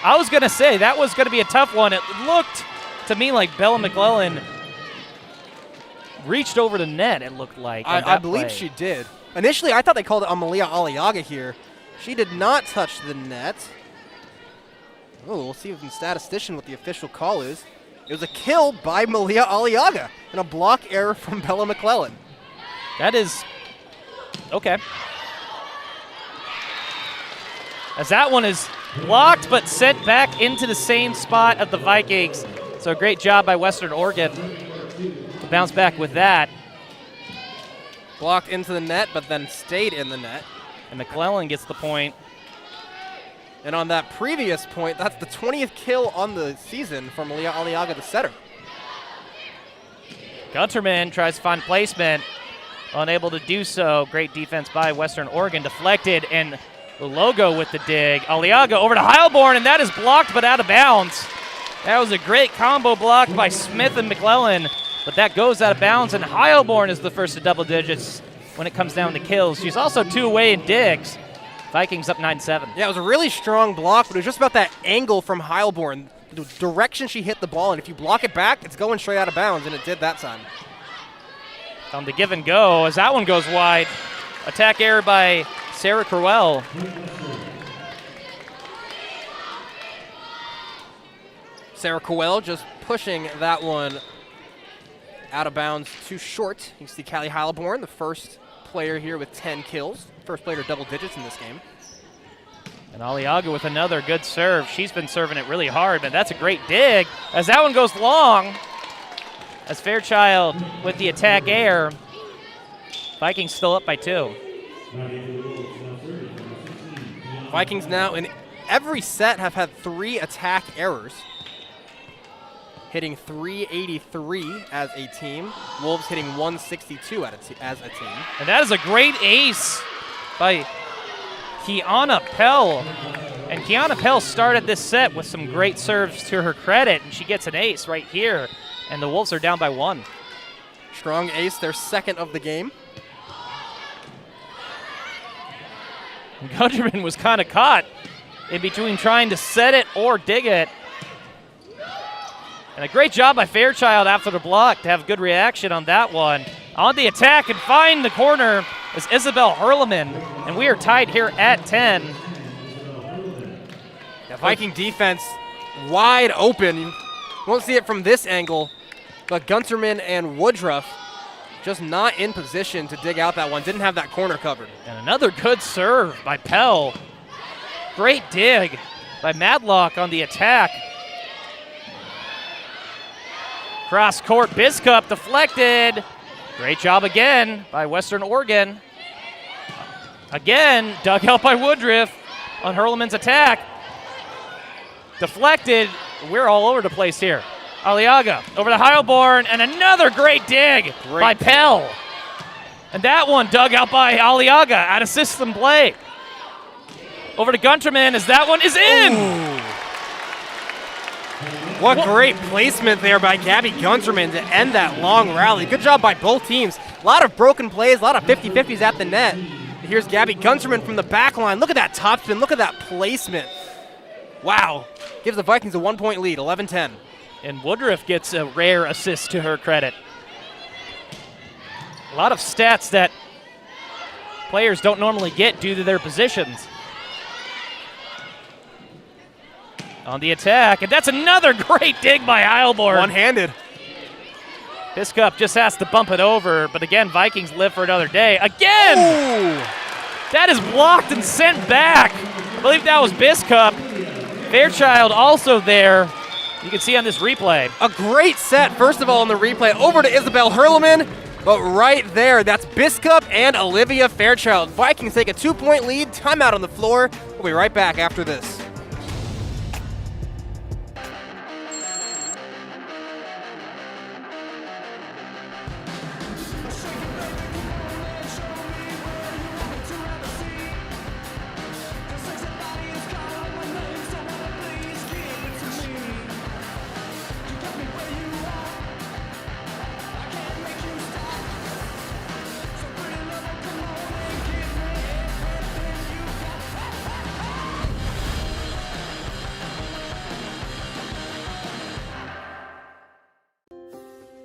I was going to say, that was going to be a tough one. It looked to me like Bella McClellan reached over the net, it looked like. I believe she did. Initially, I thought they called it Amalia Aliaga here. She did not touch the net. Oh, we'll see if the statistician what the official call is. It was a kill by Malia Aliaga and a block error from Bella McClellan. That is okay. As that one is blocked but sent back into the same spot of the Vikings. So great job by Western Oregon to bounce back with that. Blocked into the net, but then stayed in the net. And McClellan gets the point. And on that previous point, that's the 20th kill on the season for Malia Aliaga, the setter. Gunterman tries to find placement, unable to do so. Great defense by Western Oregon, deflected, and the logo with the dig. Aliaga over to Heilborn, and that is blocked but out of bounds. That was a great combo block by Smith and McClellan, but that goes out of bounds, and Heilborn is the first to double digits when it comes down to kills. She's also 2 away in digs. Vikings up 9-7. Yeah, it was a really strong block, but it was just about that angle from Heilborn, the direction she hit the ball, and if you block it back, it's going straight out of bounds, and it did that time. On the give and go, as that one goes wide. Attack error by Sarah Crowell. Sarah Crowell just pushing that one out of bounds too short. You see Callie Heilborn, the first player here with 10 kills. First player to double digits in this game. And Aliaga with another good serve. She's been serving it really hard, but that's a great dig. As that one goes long, as Fairchild with the attack air. Vikings still up by 2. Vikings now in every set have had 3 attack errors. Hitting 383 as a team. Wolves hitting 162 as a team. And that is a great ace by Kiana Pell. And Kiana Pell started this set with some great serves to her credit, and she gets an ace right here. And the Wolves are down by 1. Strong ace, their second of the game. Gunterman was kind of caught in between trying to set it or dig it. And a great job by Fairchild after the block to have good reaction on that one. On the attack and find the corner is Isabel Hurleman, and we are tied here at 10. The Viking defense wide open. You won't see it from this angle, but Gunterman and Woodruff just not in position to dig out that one. Didn't have that corner covered. And another good serve by Pell. Great dig by Madlock on the attack. Cross court, Biskup deflected. Great job again by Western Oregon. Again, dug out by Woodruff on Hurleman's attack. Deflected. We're all over the place here. Aliaga over to Heilborn, and another great dig by Pell. And that one dug out by Aliaga out of system play. Over to Gunterman as that one is in. Ooh. What great placement there by Gabby Gunterman to end that long rally. Good job by both teams. A lot of broken plays, a lot of 50-50s at the net. Here's Gabby Gunterman from the back line. Look at that topspin. Look at that placement. Wow. Gives the Vikings a 1-point lead, 11-10. And Woodruff gets a rare assist to her credit. A lot of stats that players don't normally get due to their positions. On the attack, and that's another great dig by Heilborn. One-handed. Biskup just has to bump it over, but again, Vikings live for another day. Again! Ooh. That is blocked and sent back. I believe that was Biskup. Fairchild also there. You can see on this replay. A great set, first of all, on the replay. Over to Isabel Hurleman, but right there, that's Biskup and Olivia Fairchild. Vikings take a 2-point lead, timeout on the floor. We'll be right back after this.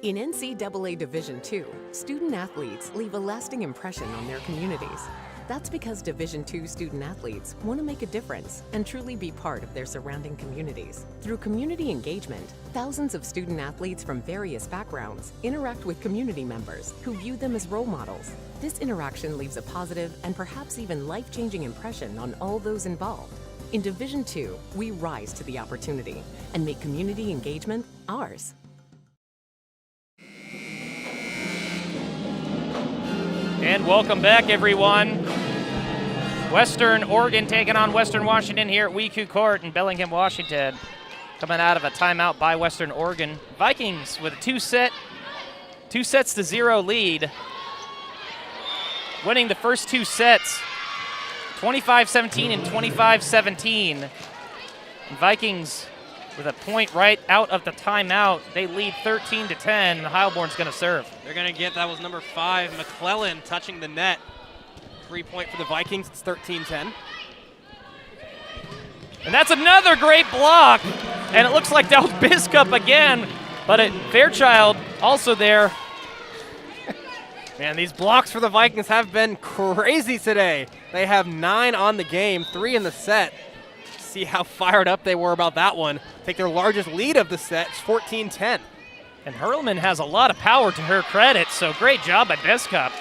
In NCAA Division II, student athletes leave a lasting impression on their communities. That's because Division II student athletes want to make a difference and truly be part of their surrounding communities. Through community engagement, thousands of student athletes from various backgrounds interact with community members who view them as role models. This interaction leaves a positive and perhaps even life-changing impression on all those involved. In Division II, we rise to the opportunity and make community engagement ours. And welcome back, everyone. Western Oregon taking on Western Washington here at WECU Court in Bellingham, Washington. Coming out of a timeout by Western Oregon. Vikings with a 2-0 lead. Winning the first 2 sets, 25-17 and 25-17. Vikings with a point right out of the timeout. They lead 13-10, and Heilborn's going to serve. They're going to get, that was number 5, McClellan touching the net. 3-point for the Vikings, it's 13-10. And that's another great block. And it looks like that was Biskup again, but Fairchild also there. Man, these blocks for the Vikings have been crazy today. They have 9 on the game, 3 in the set. See how fired up they were about that one. Take their largest lead of the set, it's 14-10. And Hurleman has a lot of power to her credit, so great job by Biskup.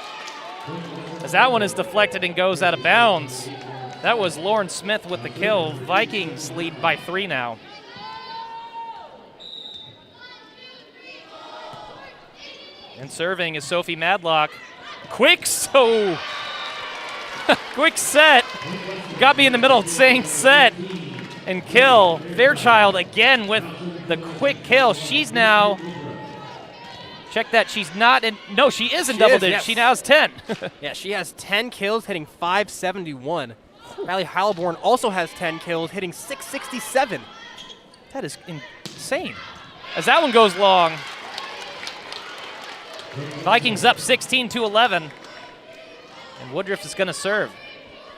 As that one is deflected and goes out of bounds. That was Lauren Smith with the kill. Vikings lead by 3 now. And serving is Sophie Madlock. Quick set. Got me in the middle saying set and kill. Fairchild again with the quick kill. She's now, check that, she's not in, no, she is in double digits. Yes. She now has 10. Yeah, she has 10 kills, hitting .571. Riley Heilborn also has 10 kills, hitting .667. That is insane. As that one goes long, Vikings up 16-11. And Woodruff is going to serve.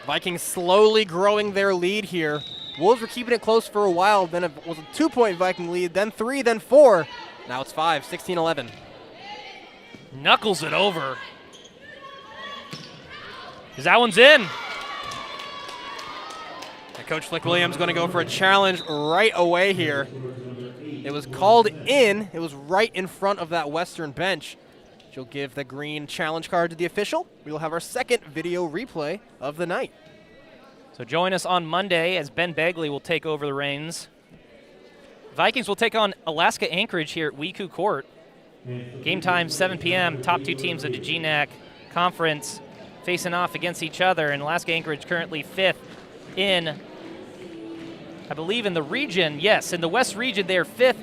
Vikings slowly growing their lead here. Wolves were keeping it close for a while. Then it was a 2-point Viking lead, then 3, then 4. Now it's 5, 16-11. Knuckles it over. Because that one's in. And Coach Flick Williams going to go for a challenge right away here. It was called in. It was right in front of that Western bench. She'll give the green challenge card to the official. We will have our second video replay of the night. So join us on Monday as Ben Begley will take over the reins. Vikings will take on Alaska Anchorage here at WECU Court. Game time 7 p.m. Top 2 teams of the GNAC Conference facing off against each other. And Alaska Anchorage currently 5th in, I believe, in the region. Yes, in the West region they're 5th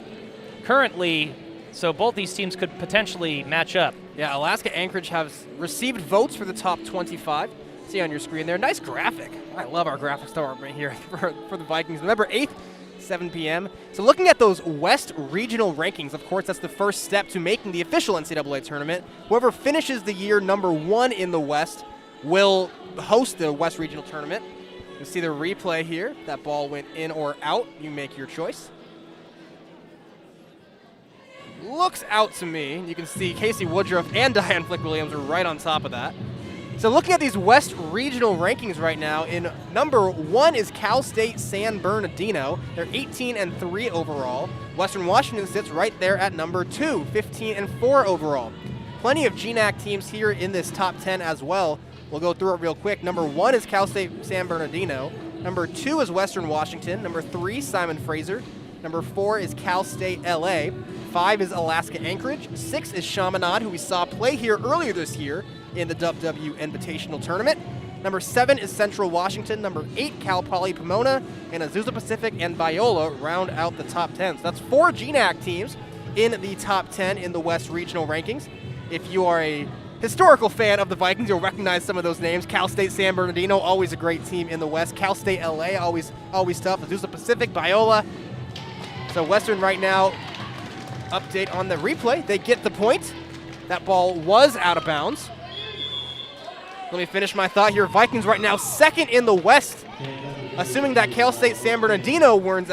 currently. So both these teams could potentially match up. Yeah, Alaska Anchorage has received votes for the top 25. See on your screen there. Nice graphic. I love our graphics department here for the Vikings. November 8th, 7 p.m. So looking at those West regional rankings, of course, that's the first step to making the official NCAA tournament. Whoever finishes the year number 1 in the West will host the West regional tournament. You see the replay here. That ball went in or out. You make your choice. looks out to me. You can see Casey Woodruff and Diane Flick-Williams are right on top of that. So looking at these West Regional rankings right now, in number 1 is Cal State San Bernardino. They're 18-3 overall. Western Washington sits right there at number 2, 15-4 overall. Plenty of GNAC teams here in this top 10 as well. We'll go through it real quick. Number 1 is Cal State San Bernardino. Number 2 is Western Washington. Number 3, Simon Fraser. Number 4 is Cal State LA. 5 is Alaska Anchorage. 6 is Chaminade, who we saw play here earlier this year in the WWU Invitational Tournament. Number 7 is Central Washington. Number 8, Cal Poly Pomona. And Azusa Pacific and Biola round out the top 10. So that's 4 GNAC teams in the top 10 in the West Regional rankings. If you are a historical fan of the Vikings, you'll recognize some of those names. Cal State San Bernardino, always a great team in the West. Cal State LA, always tough. Azusa Pacific, Biola. So Western right now, update on the replay. They get the point. That ball was out of bounds. Let me finish my thought here. Vikings right now second in the West, assuming that Cal State San Bernardino wins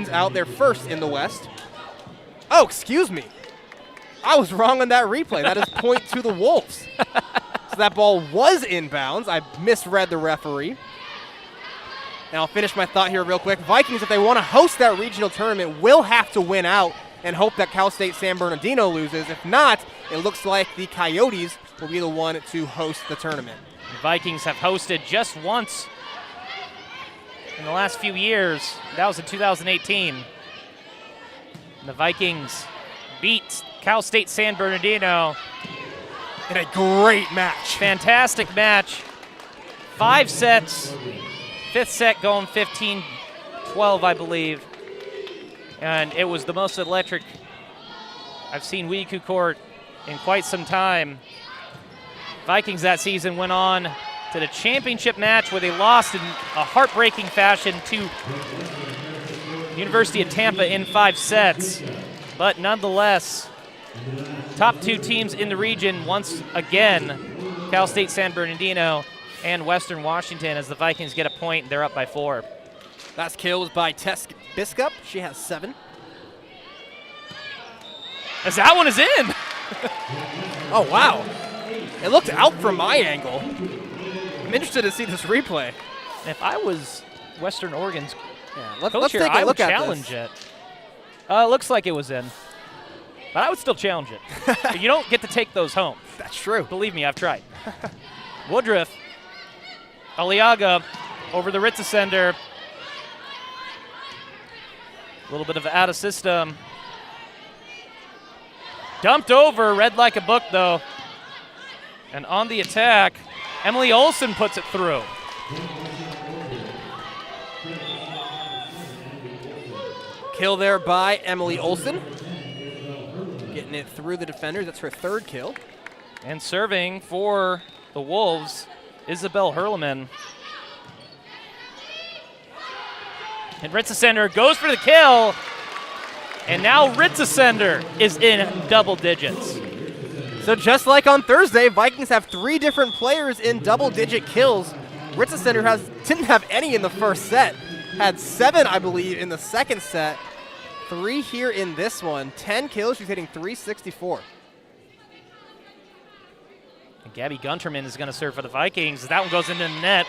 out their first in the West. Oh, excuse me. I was wrong on that replay. That is point to the Wolves. So that ball was inbounds. I misread the referee. And I'll finish my thought here real quick. Vikings, if they want to host that regional tournament, will have to win out and hope that Cal State San Bernardino loses. If not, it looks like the Coyotes will be the one to host the tournament. The Vikings have hosted just once in the last few years. That was in 2018. And the Vikings beat Cal State San Bernardino in a great match. Fantastic match. 5 sets. 5th set going 15-12, I believe. And it was the most electric I've seen WECU Court in quite some time. Vikings that season went on to the championship match where they lost in a heartbreaking fashion to University of Tampa in 5 sets. But nonetheless, top 2 teams in the region once again, Cal State San Bernardino and Western Washington, as the Vikings get a point. They're up by 4. Last kill was by Tess Biscup. She has 7. As that one is in. Oh, wow. It looked out from my angle. I'm interested to see this replay. If I was Western Oregon's let's coach here, take a I would look at challenge this. it. Looks like it was in. But I would still challenge it. You don't get to take those home. That's true. Believe me, I've tried. Woodruff. Aliaga over the Ritzesender. A little bit of out of system. Dumped over, read like a book though. And on the attack, Emily Olson puts it through. Kill there by Emily Olson. Getting it through the defenders. That's her 3rd kill. And serving for the Wolves, Isabel Hurleman. And Ritzesender goes for the kill. And now Ritzesender is in double digits. So just like on Thursday, Vikings have 3 different players in double-digit kills. Ritzesender didn't have any in the first set. Had 7, I believe, in the second set. 3 here in this one. 10 kills. She's hitting .364. And Gabby Gunterman is going to serve for the Vikings. That one goes into the net.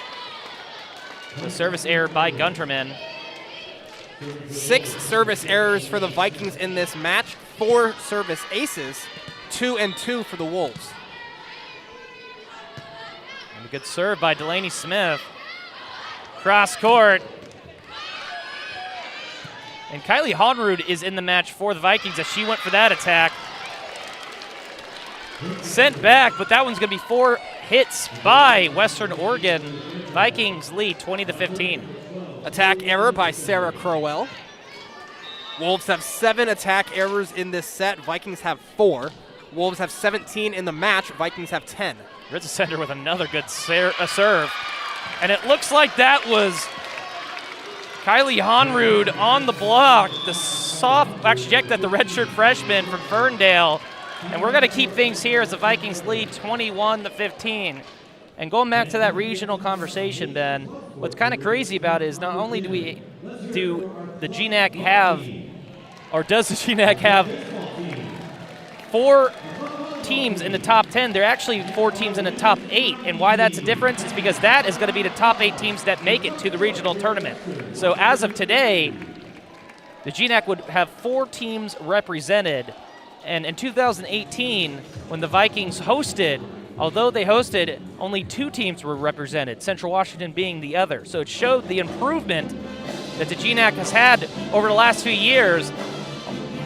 The service error by Gunterman. 6 service errors for the Vikings in this match. 4 service aces. 2 and 2 for the Wolves. And a good serve by Delaney Smith. Cross court. And Kylie Honrud is in the match for the Vikings as she went for that attack. Sent back, but that one's going to be 4 hits by Western Oregon. Vikings lead 20-15. Attack error by Sarah Crowell. Wolves have 7 attack errors in this set. Vikings have 4. Wolves have 17 in the match. Vikings have 10. Ritzesender with another good serve. And it looks like that was Kylie Honrud on the block. The soft check that the redshirt freshman from Ferndale. And we're going to keep things here as the Vikings lead 21-15. And going back to that regional conversation, Ben, what's kind of crazy about it is not only do the GNAC have, or does the GNAC have 4 teams in the top 10. They're actually 4 teams in the top 8. And why that's a difference is because that is going to be the top 8 teams that make it to the regional tournament. So as of today, the GNAC would have 4 teams represented. And in 2018, when the Vikings hosted, although they hosted, only 2 teams were represented, Central Washington being the other. So it showed the improvement that the GNAC has had over the last few years,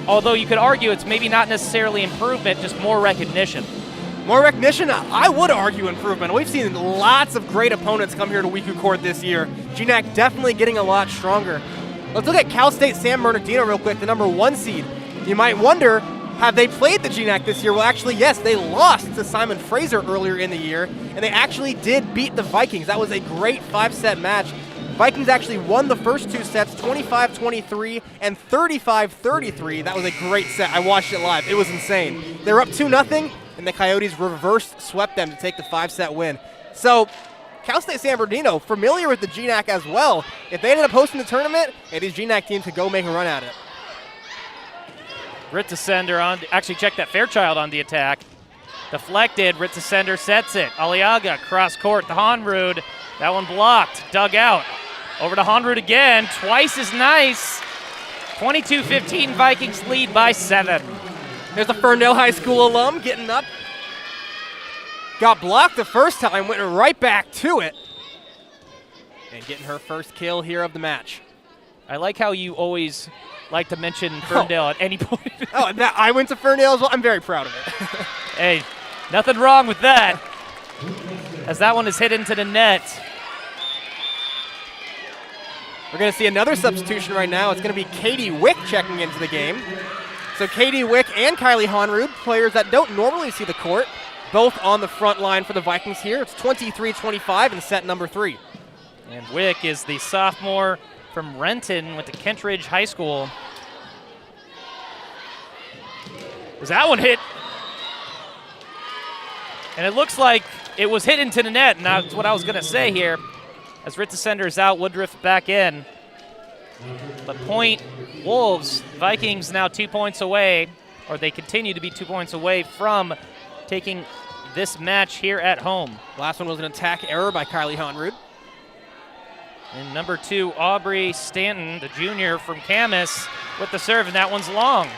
although you could argue it's maybe not necessarily improvement, just more recognition. More recognition? I would argue improvement. We've seen lots of great opponents come here to WECU Court this year. GNAC definitely getting a lot stronger. Let's look at Cal State San Bernardino real quick, the number 1 seed. You might wonder, have they played the GNAC this year? Well, actually, yes, they lost to Simon Fraser earlier in the year, and they actually did beat the Vikings. That was a great 5-set match. Vikings actually won the first 2 sets, 25-23 and 35-33. That was a great set. I watched it live. It was insane. They were up 2-0, and the Coyotes reverse swept them to take the 5-set win. So Cal State San Bernardino, familiar with the GNAC as well. If they ended up hosting the tournament, these GNAC teams could go make a run at it. Ritzesender on, actually check that Fairchild on the attack. Deflected, Ritzesender sets it. Aliaga, cross court to Honrud. That one blocked, dug out. Over to Honrud again, twice as nice. 22-15, Vikings lead by 7. There's a Ferndale High School alum getting up. Got blocked the first time, went right back to it. And getting her first kill here of the match. I like how you always like to mention Ferndale at any point. I went to Ferndale as well. I'm very proud of it. Hey, nothing wrong with that. As that one is hit into the net. We're going to see another substitution right now. It's going to be Katie Wick checking into the game. So Katie Wick and Kylie Honrud, players that don't normally see the court, both on the front line for the Vikings here. It's 23-25 in set number 3. And Wick is the sophomore from Renton, went to Kentridge High School. Was that one hit? And it looks like it was hit into the net, and that's what I was going to say here. As Ritzesender is out, Woodruff back in. But point Wolves, Vikings now 2 points away, or they continue to be 2 points away from taking this match here at home. Last one was an attack error by Kylie Honrud. And number 2, Aubrey Stanton, the junior from Camas, with the serve, and that one's long.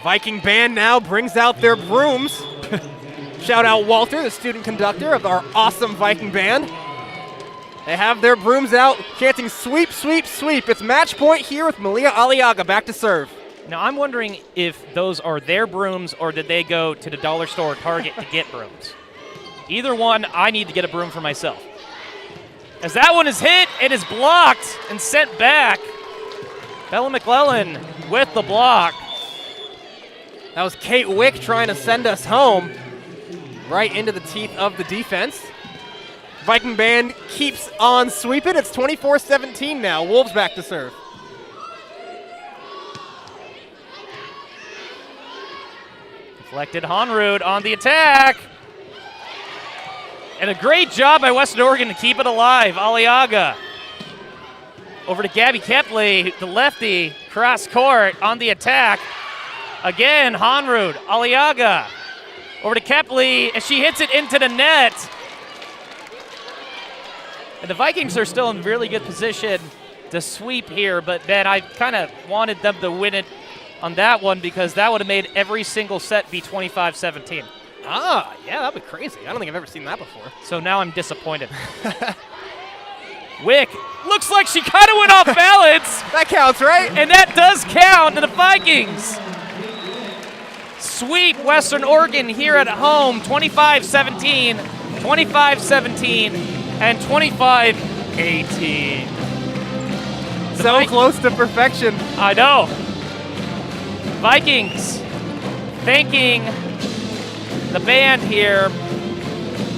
Viking band now brings out their brooms. Shout out Walter, the student conductor of our awesome Viking band. They have their brooms out, chanting sweep, sweep, sweep. It's match point here with Malia Aliaga back to serve. Now I'm wondering if those are their brooms or did they go to the dollar store or Target to get brooms. Either one, I need to get a broom for myself. As that one is hit, it is blocked and sent back. Bella McClellan with the block. That was Kate Wick trying to send us home. Right into the teeth of the defense. Viking band keeps on sweeping. It's 24-17 now. Wolves back to serve. Deflected Honrud on the attack. And a great job by Western Oregon to keep it alive. Aliaga. Over to Gabby Kepley, the lefty, cross court on the attack. Again, Honrud, Aliaga. Over to Kepley, and she hits it into the net. And the Vikings are still in really good position to sweep here, but Ben, I kind of wanted them to win it on that one because that would have made every single set be 25-17. Ah, yeah, that'd be crazy. I don't think I've ever seen that before. So now I'm disappointed. Wick, looks like she kind of went off balance. That counts, right? And that does count to the Vikings. Sweep Western Oregon here at home, 25-17, 25-17, and 25-18. So close to perfection. I know. Vikings thanking the band here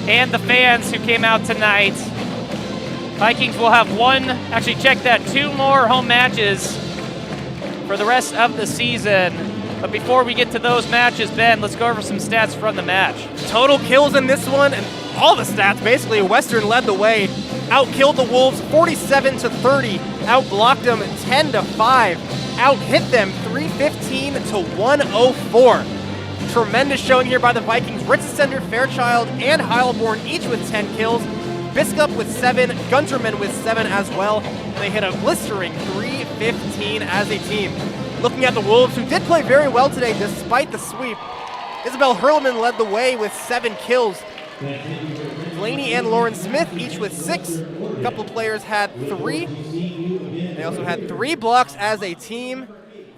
and the fans who came out tonight. Vikings will have two more home matches for the rest of the season. But before we get to those matches, Ben, let's go over some stats from the match. Total kills in this one, and all the stats, basically, Western led the way. Outkilled the Wolves 47-30, outblocked them 10-5, outhit them 315-104. Tremendous showing here by the Vikings. Ritzender, Fairchild, and Heilborn each with 10 kills. Biskup with 7, Gunterman with 7 as well. They hit a blistering 315 as a team. Looking at the Wolves, who did play very well today despite the sweep, Isabel Hurlman led the way with 7 kills. Blaney and Lauren Smith each with 6. A couple of players had 3. They also had 3 blocks as a team.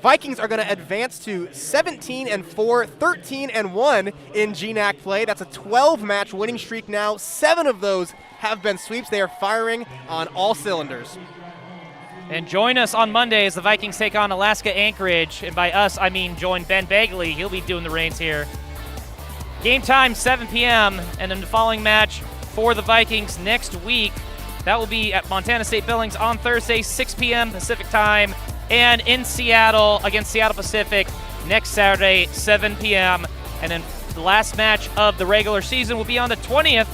Vikings are going to advance to 17-4, 13-1 in GNAC play. That's a 12-match winning streak now. 7 of those have been sweeps. They are firing on all cylinders. And join us on Monday as the Vikings take on Alaska Anchorage. And by us, I mean join Ben Bagley. He'll be doing the reins here. Game time, 7 p.m. And then the following match for the Vikings next week. That will be at Montana State Billings on Thursday, 6 p.m. Pacific time. And in Seattle against Seattle Pacific next Saturday, 7 p.m. And then the last match of the regular season will be on the 20th.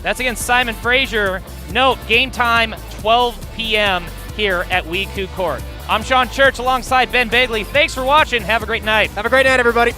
That's against Simon Fraser. Note, game time, 12 p.m. here at WECU Court. I'm Sean Church alongside Ben Bagley. Thanks for watching. Have a great night. Have a great night, everybody.